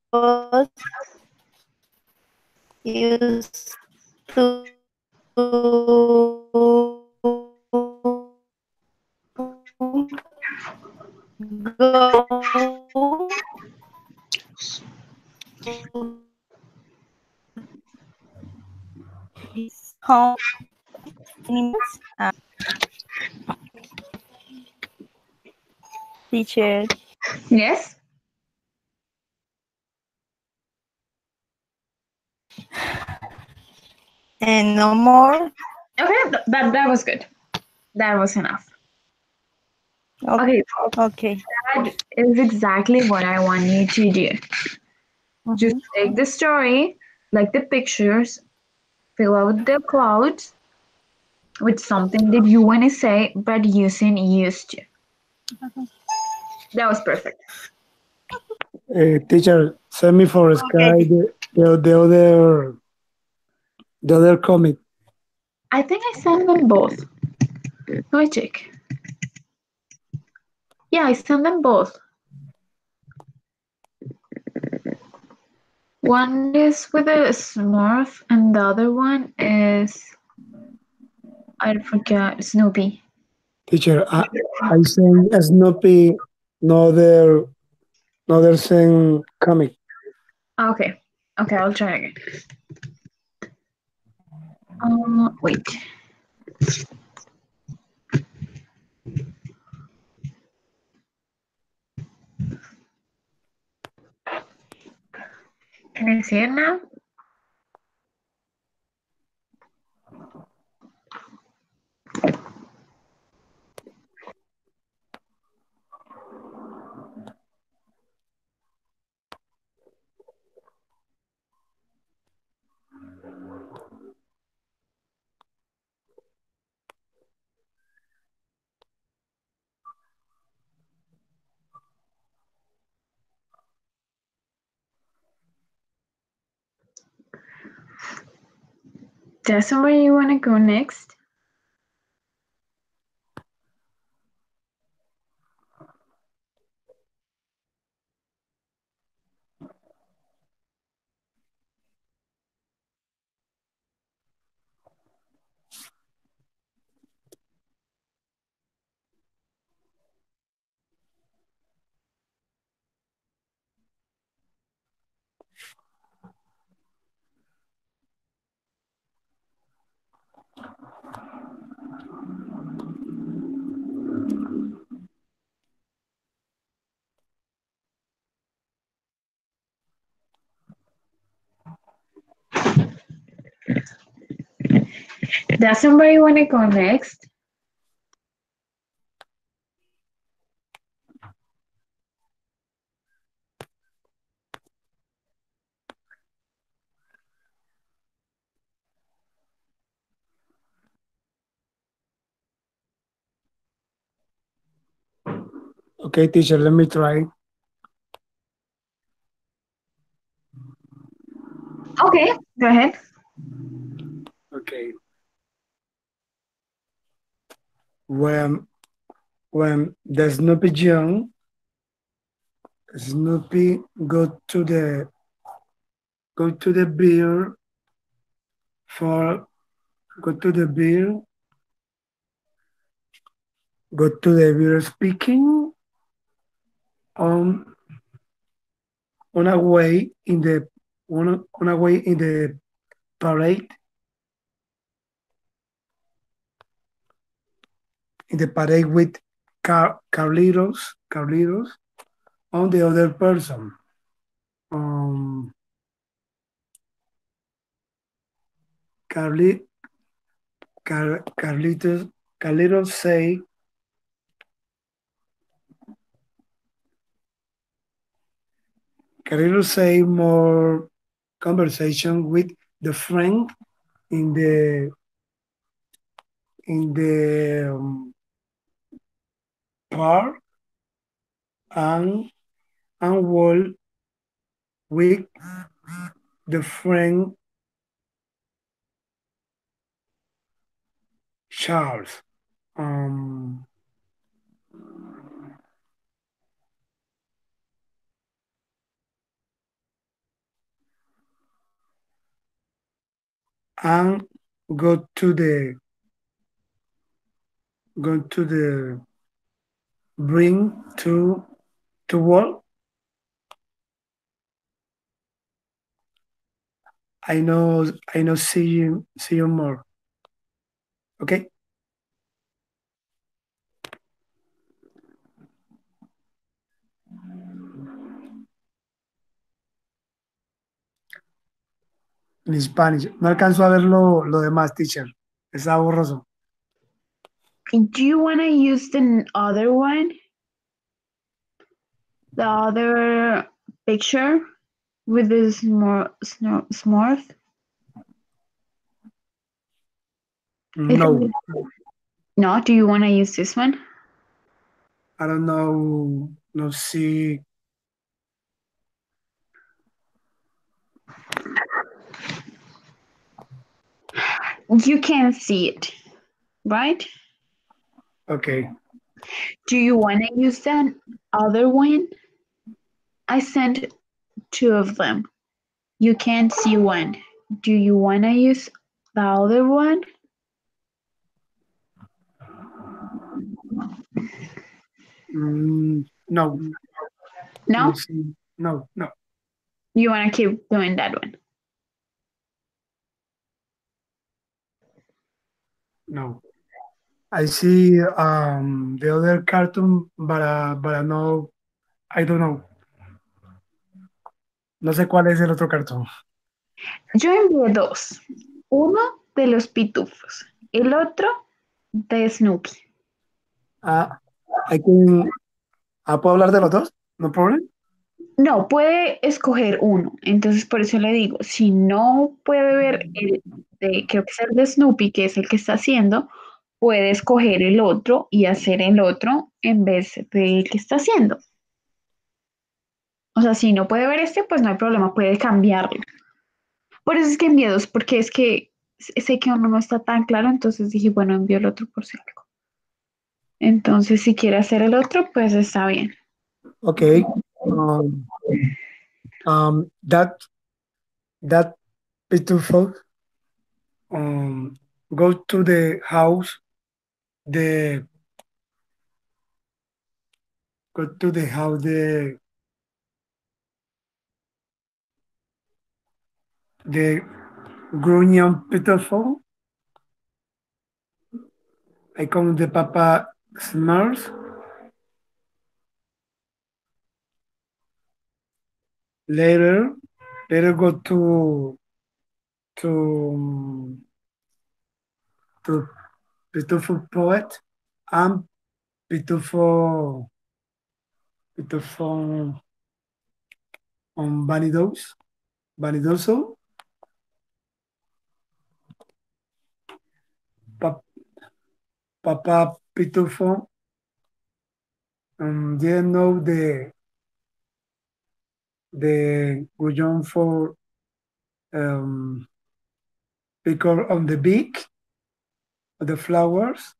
Father Pitufos teacher. Yes. And no more. Okay, that was good. That was enough. Okay, Okay. that is exactly what I want you to do. Just Mhm. take the story, like the pictures, fill out the clouds with something that you want to say, but using used to. That was perfect. Teacher, send me for Sky Okay. the other comic. I think I sent them both. Let me check. Yeah, I sent them both. One is with a Smurf, and the other one is I forget Snoopy. Teacher, I send Snoopy another another send comic. Okay, okay, I'll try again. Wait. Can you see it now? That's where you want to go next? That's where you want to go next? Okay, teacher, let me try. Okay, go ahead. Okay. When when the Snoopy young, Snoopy go to the beer for go to the beer go to the beer speaking on on a way in the on a way in the parade with Carlitos on the other person. Um, Carli, Carlitos say more conversation with the friend in the park and wall with the friend Charles. Um, and go to the bring to wall. I know see you more. Okay. En Spanish. No alcanzo a ver lo demás, teacher. Está borroso. Do you want to use the other one? The other picture with the smurf? If No, no, do you want to use this one? I don't know. No see. You can see it, right? Okay. Do you want to use that other one? I sent two of them. You can't see one. Do you want to use the other one? No. No No? see. No. No. You want to keep doing that one? No. I see the other cartoon, but no, I don't know. No sé cuál es el otro cartón. Yo envié dos. Uno de los pitufos, el otro de Snoopy. Ah, I can, ¿puedo hablar de los dos? No problem. No, puede escoger uno. Entonces, por eso le digo, si no puede ver el de, creo que es el de Snoopy, que es el que está haciendo, puede escoger el otro y hacer el otro en vez del que está haciendo. O sea, si no puede ver este, pues no hay problema, puede cambiarlo. Por eso es que envié dos, porque es que sé que uno no está tan claro, entonces dije, bueno, envío el otro por si algo. Entonces, si quiere hacer el otro, pues está bien. Okay. Um, that beautiful um go to the house. The go to the house. The grunion beautiful. I come the papa Smurf. Later, later go to to beautiful poet and beautiful vanidos vanidoso. Pa- Papa Pitufo didn't know the guyon for pickle on the beak of the flowers.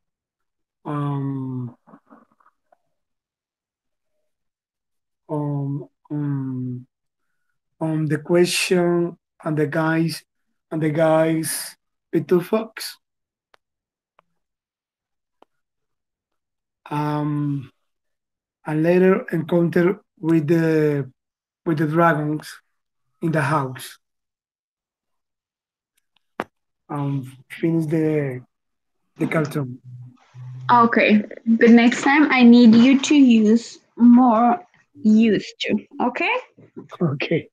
Um, um, um, on the question and the guys Pitufox. Um, and later encounter with the dragons in the house. Finish the cartoon. Okay, the next time I need you to use more used to. Okay. Okay,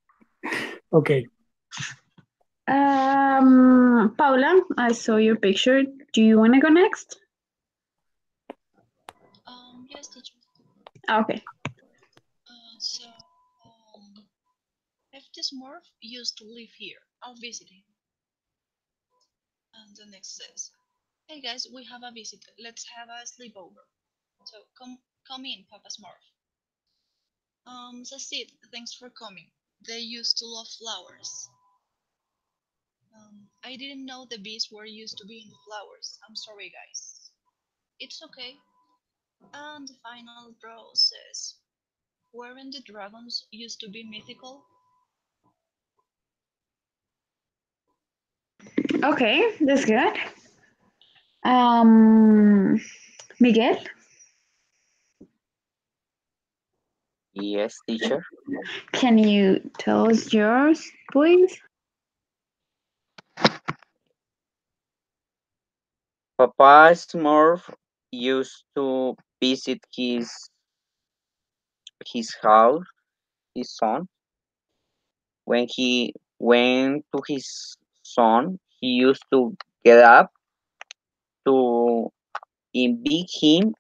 okay. Paula, I saw your picture. Do you want to go next? Yes, teacher. Okay. So, if this morph used to live here, I'll visit him. And the next says, "Hey guys, we have a visitor. Let's have a sleepover. So come in, Papa Smurf." Sid, thanks for coming. They used to love flowers. I didn't know the bees were used to be in the flowers. I'm sorry, guys. It's okay. And the final draw says, "Weren't the dragons used to be mythical?" Okay, that's good. Um, Miguel, Yes, teacher. can you tell us yours, please? Papa Smurf used to visit his house, his son. When he went to his son, he used to get up to invite him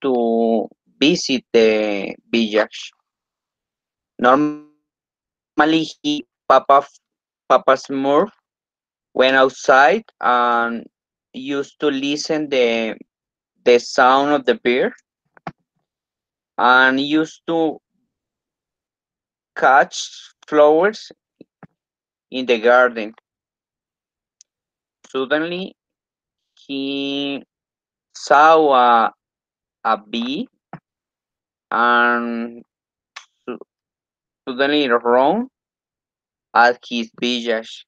to visit the village. Normally, Papa Smurf went outside and used to listen the sound of the bird and used to catch flowers in the garden. Suddenly, he saw a bee and su- suddenly ran at his village.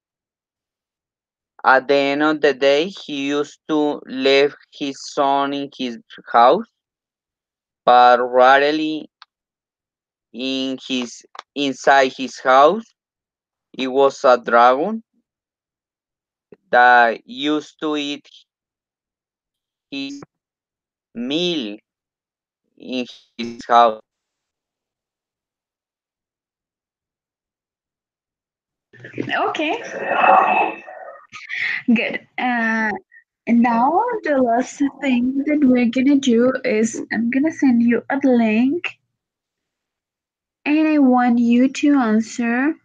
At the end of the day, he used to leave his son in his house, but rarely in his inside his house, it was a dragon that used to eat his meal in his house. Okay, good. And now the last thing that we're gonna do is I'm gonna send you a link, and I want you to answer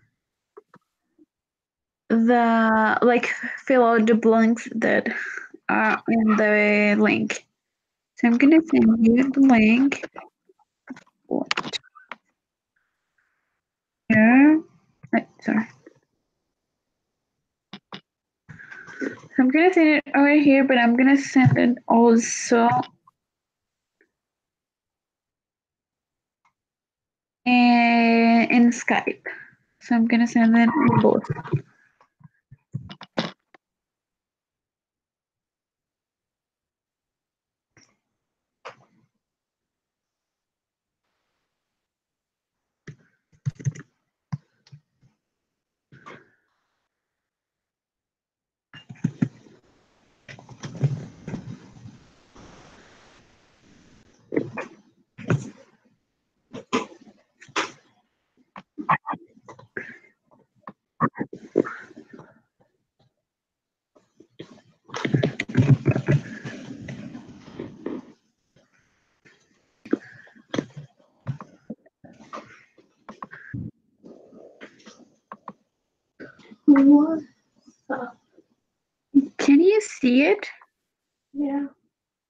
the like fill out the blanks that are in the link. So I'm gonna send you the link here. Sorry. So I'm gonna send it over here, but I'm gonna send it also in Skype. So I'm gonna send it in both. What? Can you see it? Yeah.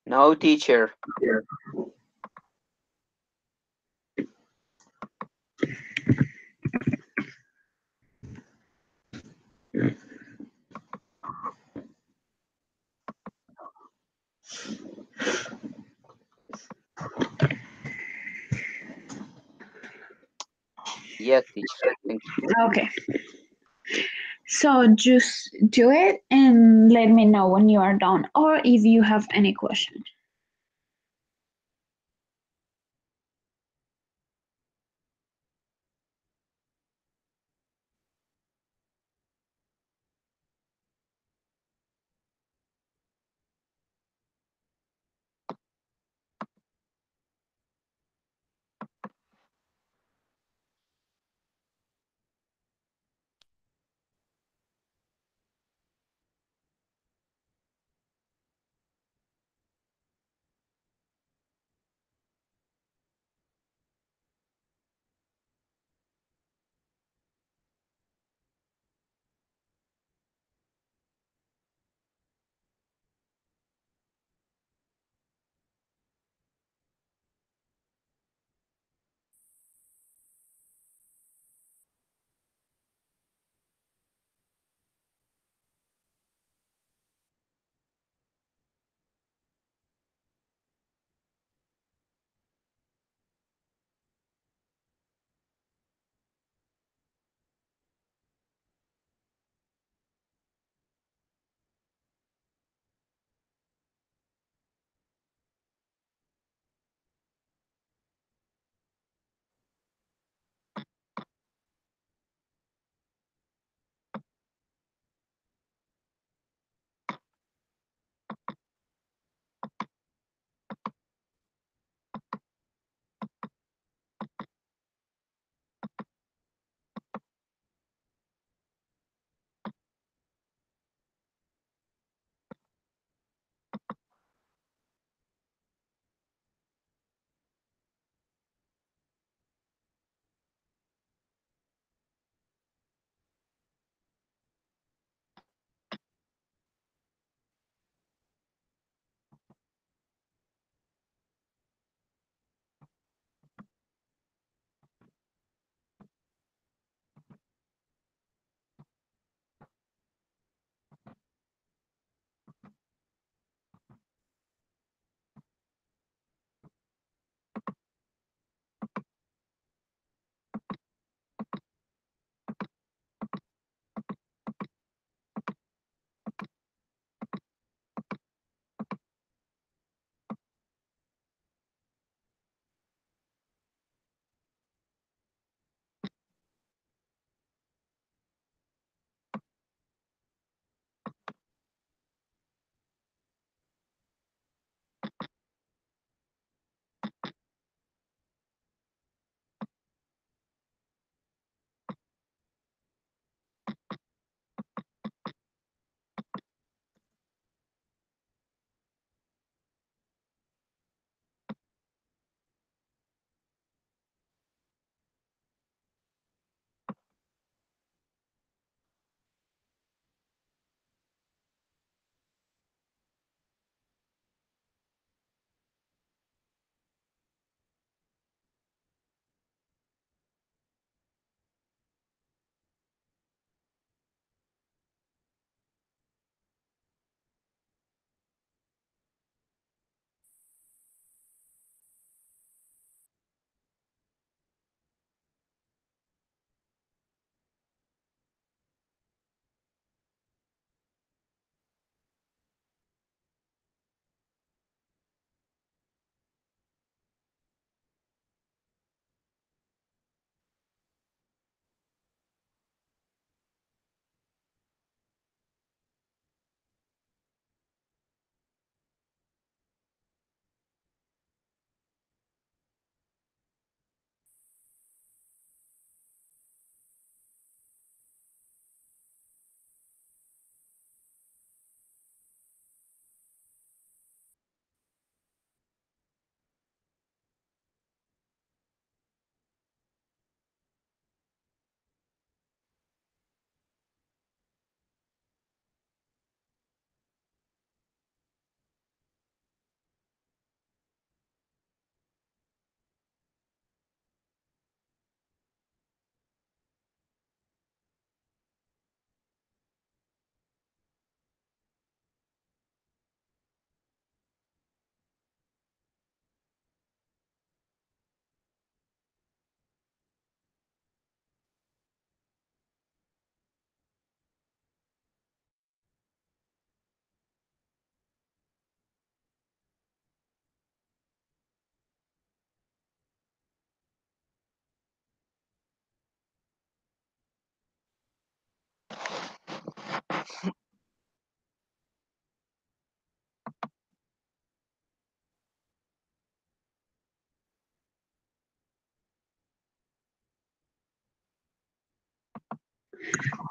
No, teacher. Yes, teacher. Thank you. Okay. So just do it and let me know when you are done or if you have any questions.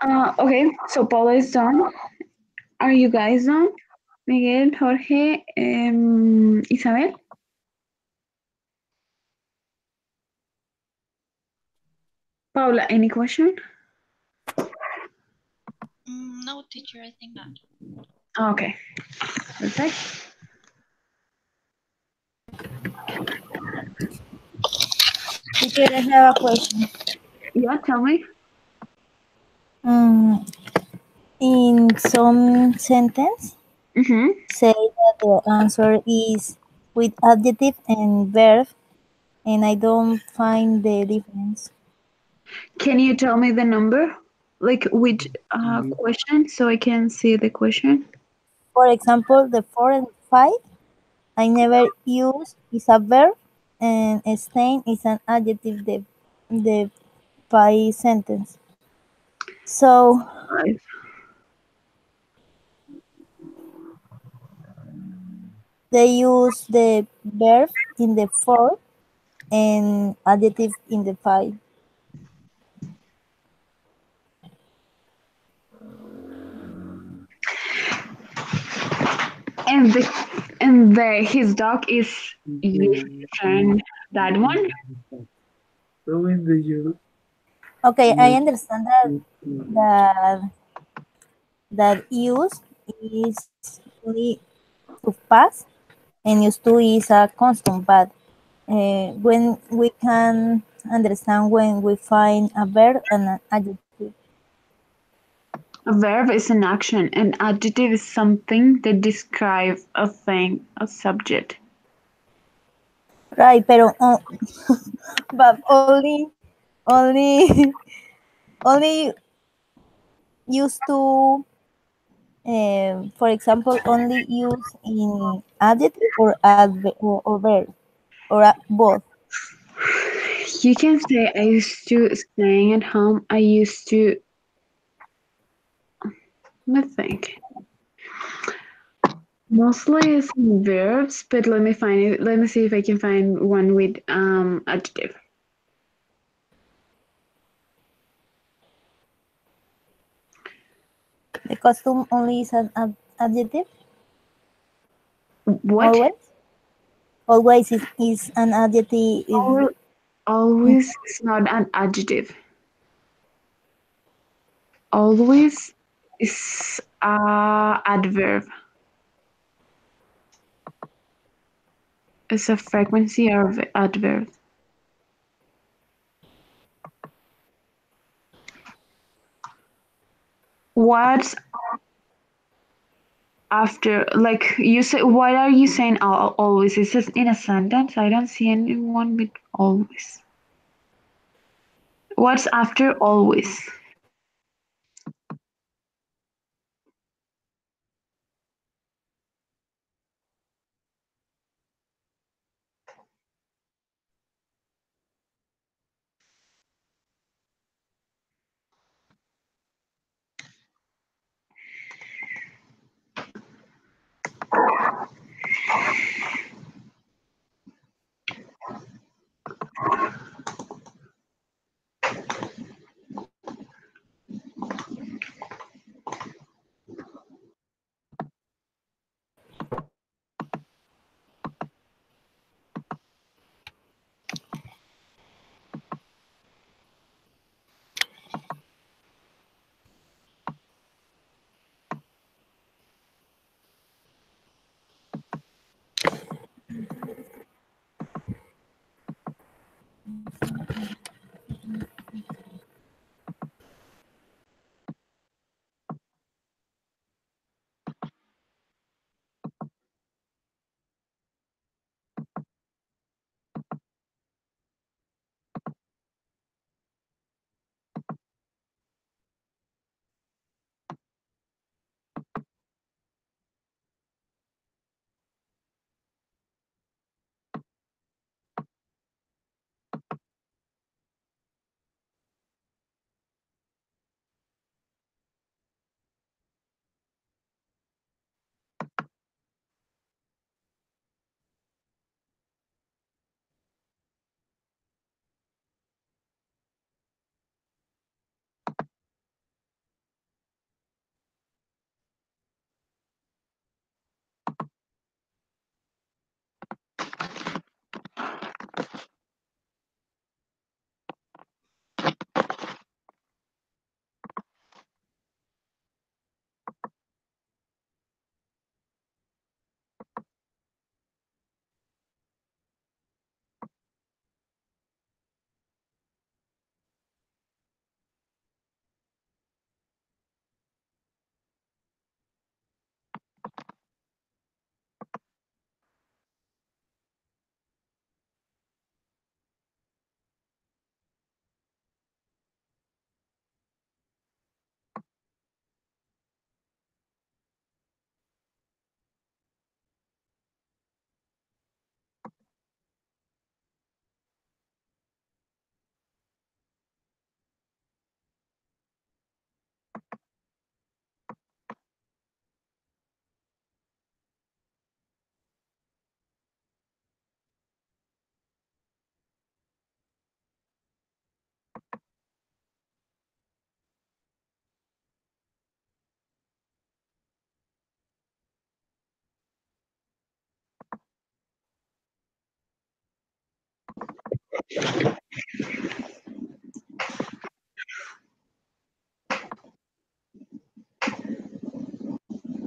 Okay, so Paula is done. Are you guys done? Miguel, Jorge, Isabel? Paula, any question? No, teacher, I think not. Okay, perfect. Teacher, I have a question. Yeah, tell me. Mm, in some sentence, Mm-hmm. say that the answer is with adjective and verb, and I don't find the difference. Can you tell me the number? Like which question so I can see the question? For example, the 4 and 5, I never use is a verb, and stain is an adjective. The 5 sentence. So Right. they use the verb in the 4 and adjective in the 5. And the his dog is your friend. That one? When do you Okay, I use understand that it? that that use is only to pass and use to is a constant, but when we can understand when we find a verb and an adjective. A verb is an action. An adjective is something that describes a thing, a subject. Right, pero but only only used to for example only use in adjective or or verb or both. You can say I used to staying at home. I used to. Let me think. Mostly it's in verbs, but let me find it. Let me see if I can find one with adjective. The costume only is an adjective. What? Always is an adjective. Al- Always is not an adjective. Always is a adverb. It's a frequency of adverb. What's after? Like you say, what are you saying? Always. Is this in a sentence? I don't see anyone with always. What's after always?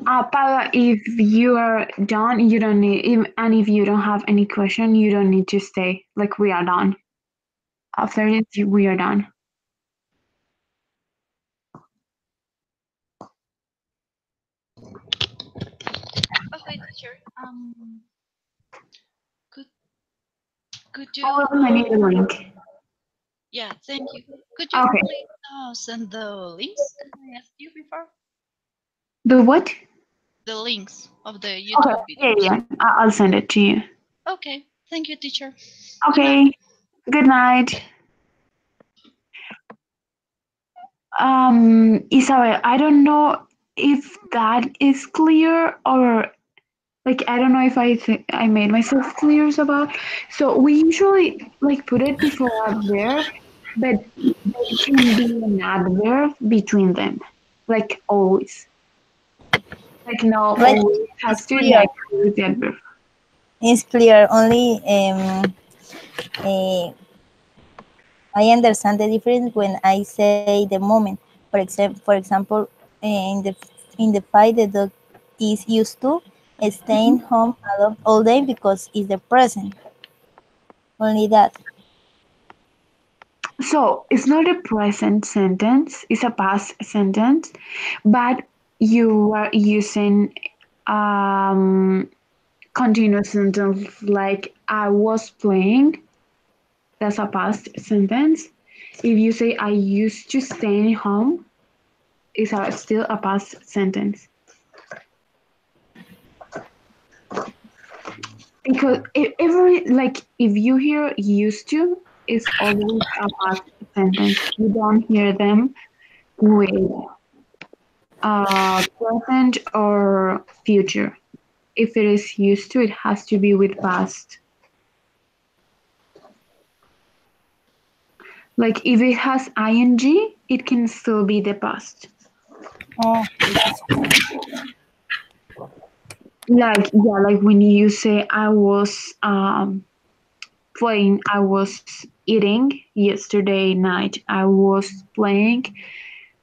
Paula, if you are done, you don't need, and if you don't have any question, you don't need to stay. Like we are done. After this, we are done. Okay, teacher. Could could Oh, you I need the link. yeah, thank you. Could you Okay. please send the links I asked you before? The what? The links of the Okay. YouTube Yeah, videos. yeah. I'll send it to you. Okay, thank you, teacher. Good night. Okay. Good night. Isabel, I don't know if that is clear or like I don't know if I made myself clear about. So we usually like put it before adverb, but there can be an adverb between them, like always. Like no, Right, always it's has to clear. like with the adverb. It's clear. Only I understand the difference when I say the moment. For example, in the fight, the dog is used to staying home alone all day because it's the present. Only that. So it's not a present sentence; it's a past sentence, but you are using um continuous sentence like I was playing. That's a past sentence. If you say I used to stay home, it's still a past sentence. Because every like if you hear used to, it's always a past sentence. You don't hear them with present or future. If it is used to, it has to be with past. Like if it has ing, it can still be the past. Oh, Like yeah, like when you say I was playing, I was eating yesterday night. I was playing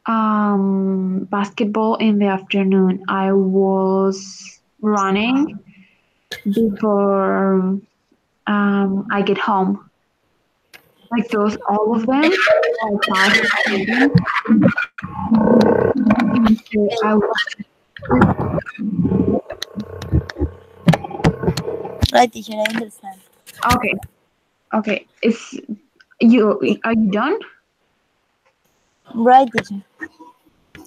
basketball in the afternoon. I was running before I get home. Like those, all of them are past tense. You can say I was. right, teacher. I understand. Okay, okay. It's you. Are you done? Right, teacher.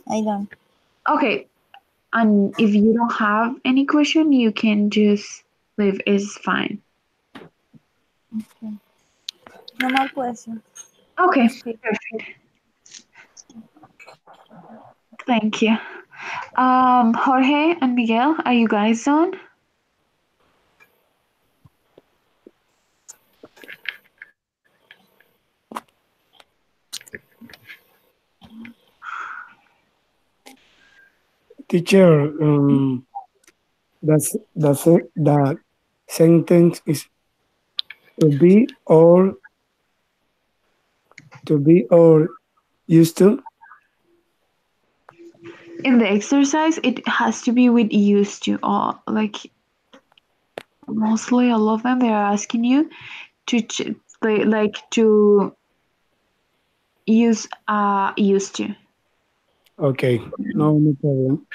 I don't. Okay. And if you don't have any question, you can just leave. It's fine. No more questions. Okay, It's clear. perfect. Thank you. Jorge and Miguel, are you guys on? Teacher, that sentence is to be or used to. In the exercise, it has to be with used to. All like mostly all of them, they are asking you to like to use used to. Okay, no problem.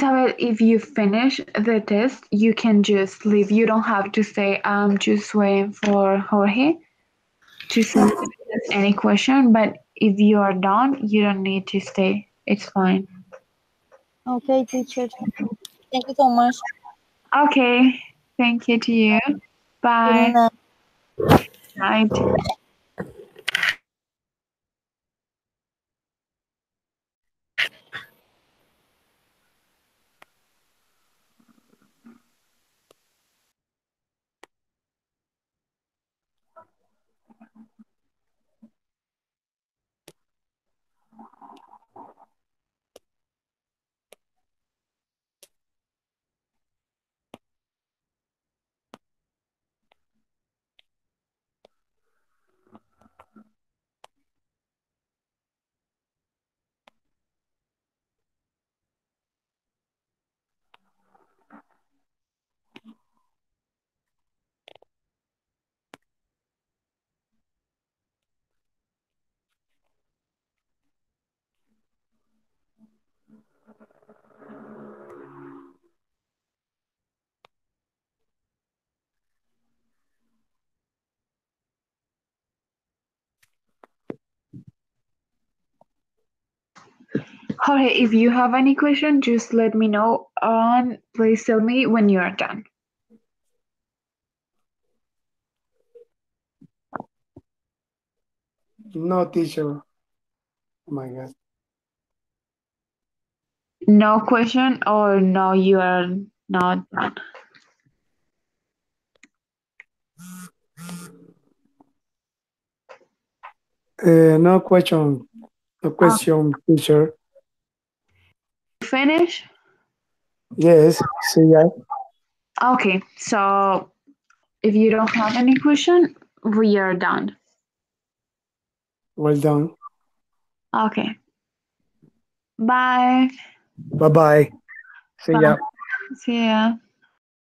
Isabel, if you finish the test, you can just leave. You don't have to stay. I'm just waiting for Jorge to see if there's any question. But if you are done, you don't need to stay. It's fine. Okay, teacher. Thank you so much. Okay. Thank you to you. Good Bye. night. Night. Jorge, if you have any question, just let me know and please tell me when you are done. No, teacher. Oh my God. No question or no, you are not done. No question. No question, teacher. You finish? Yes. See ya. Okay, so if you don't have any question, we are done. Well done. Okay, bye. Bye bye. See ya. Bye. See ya.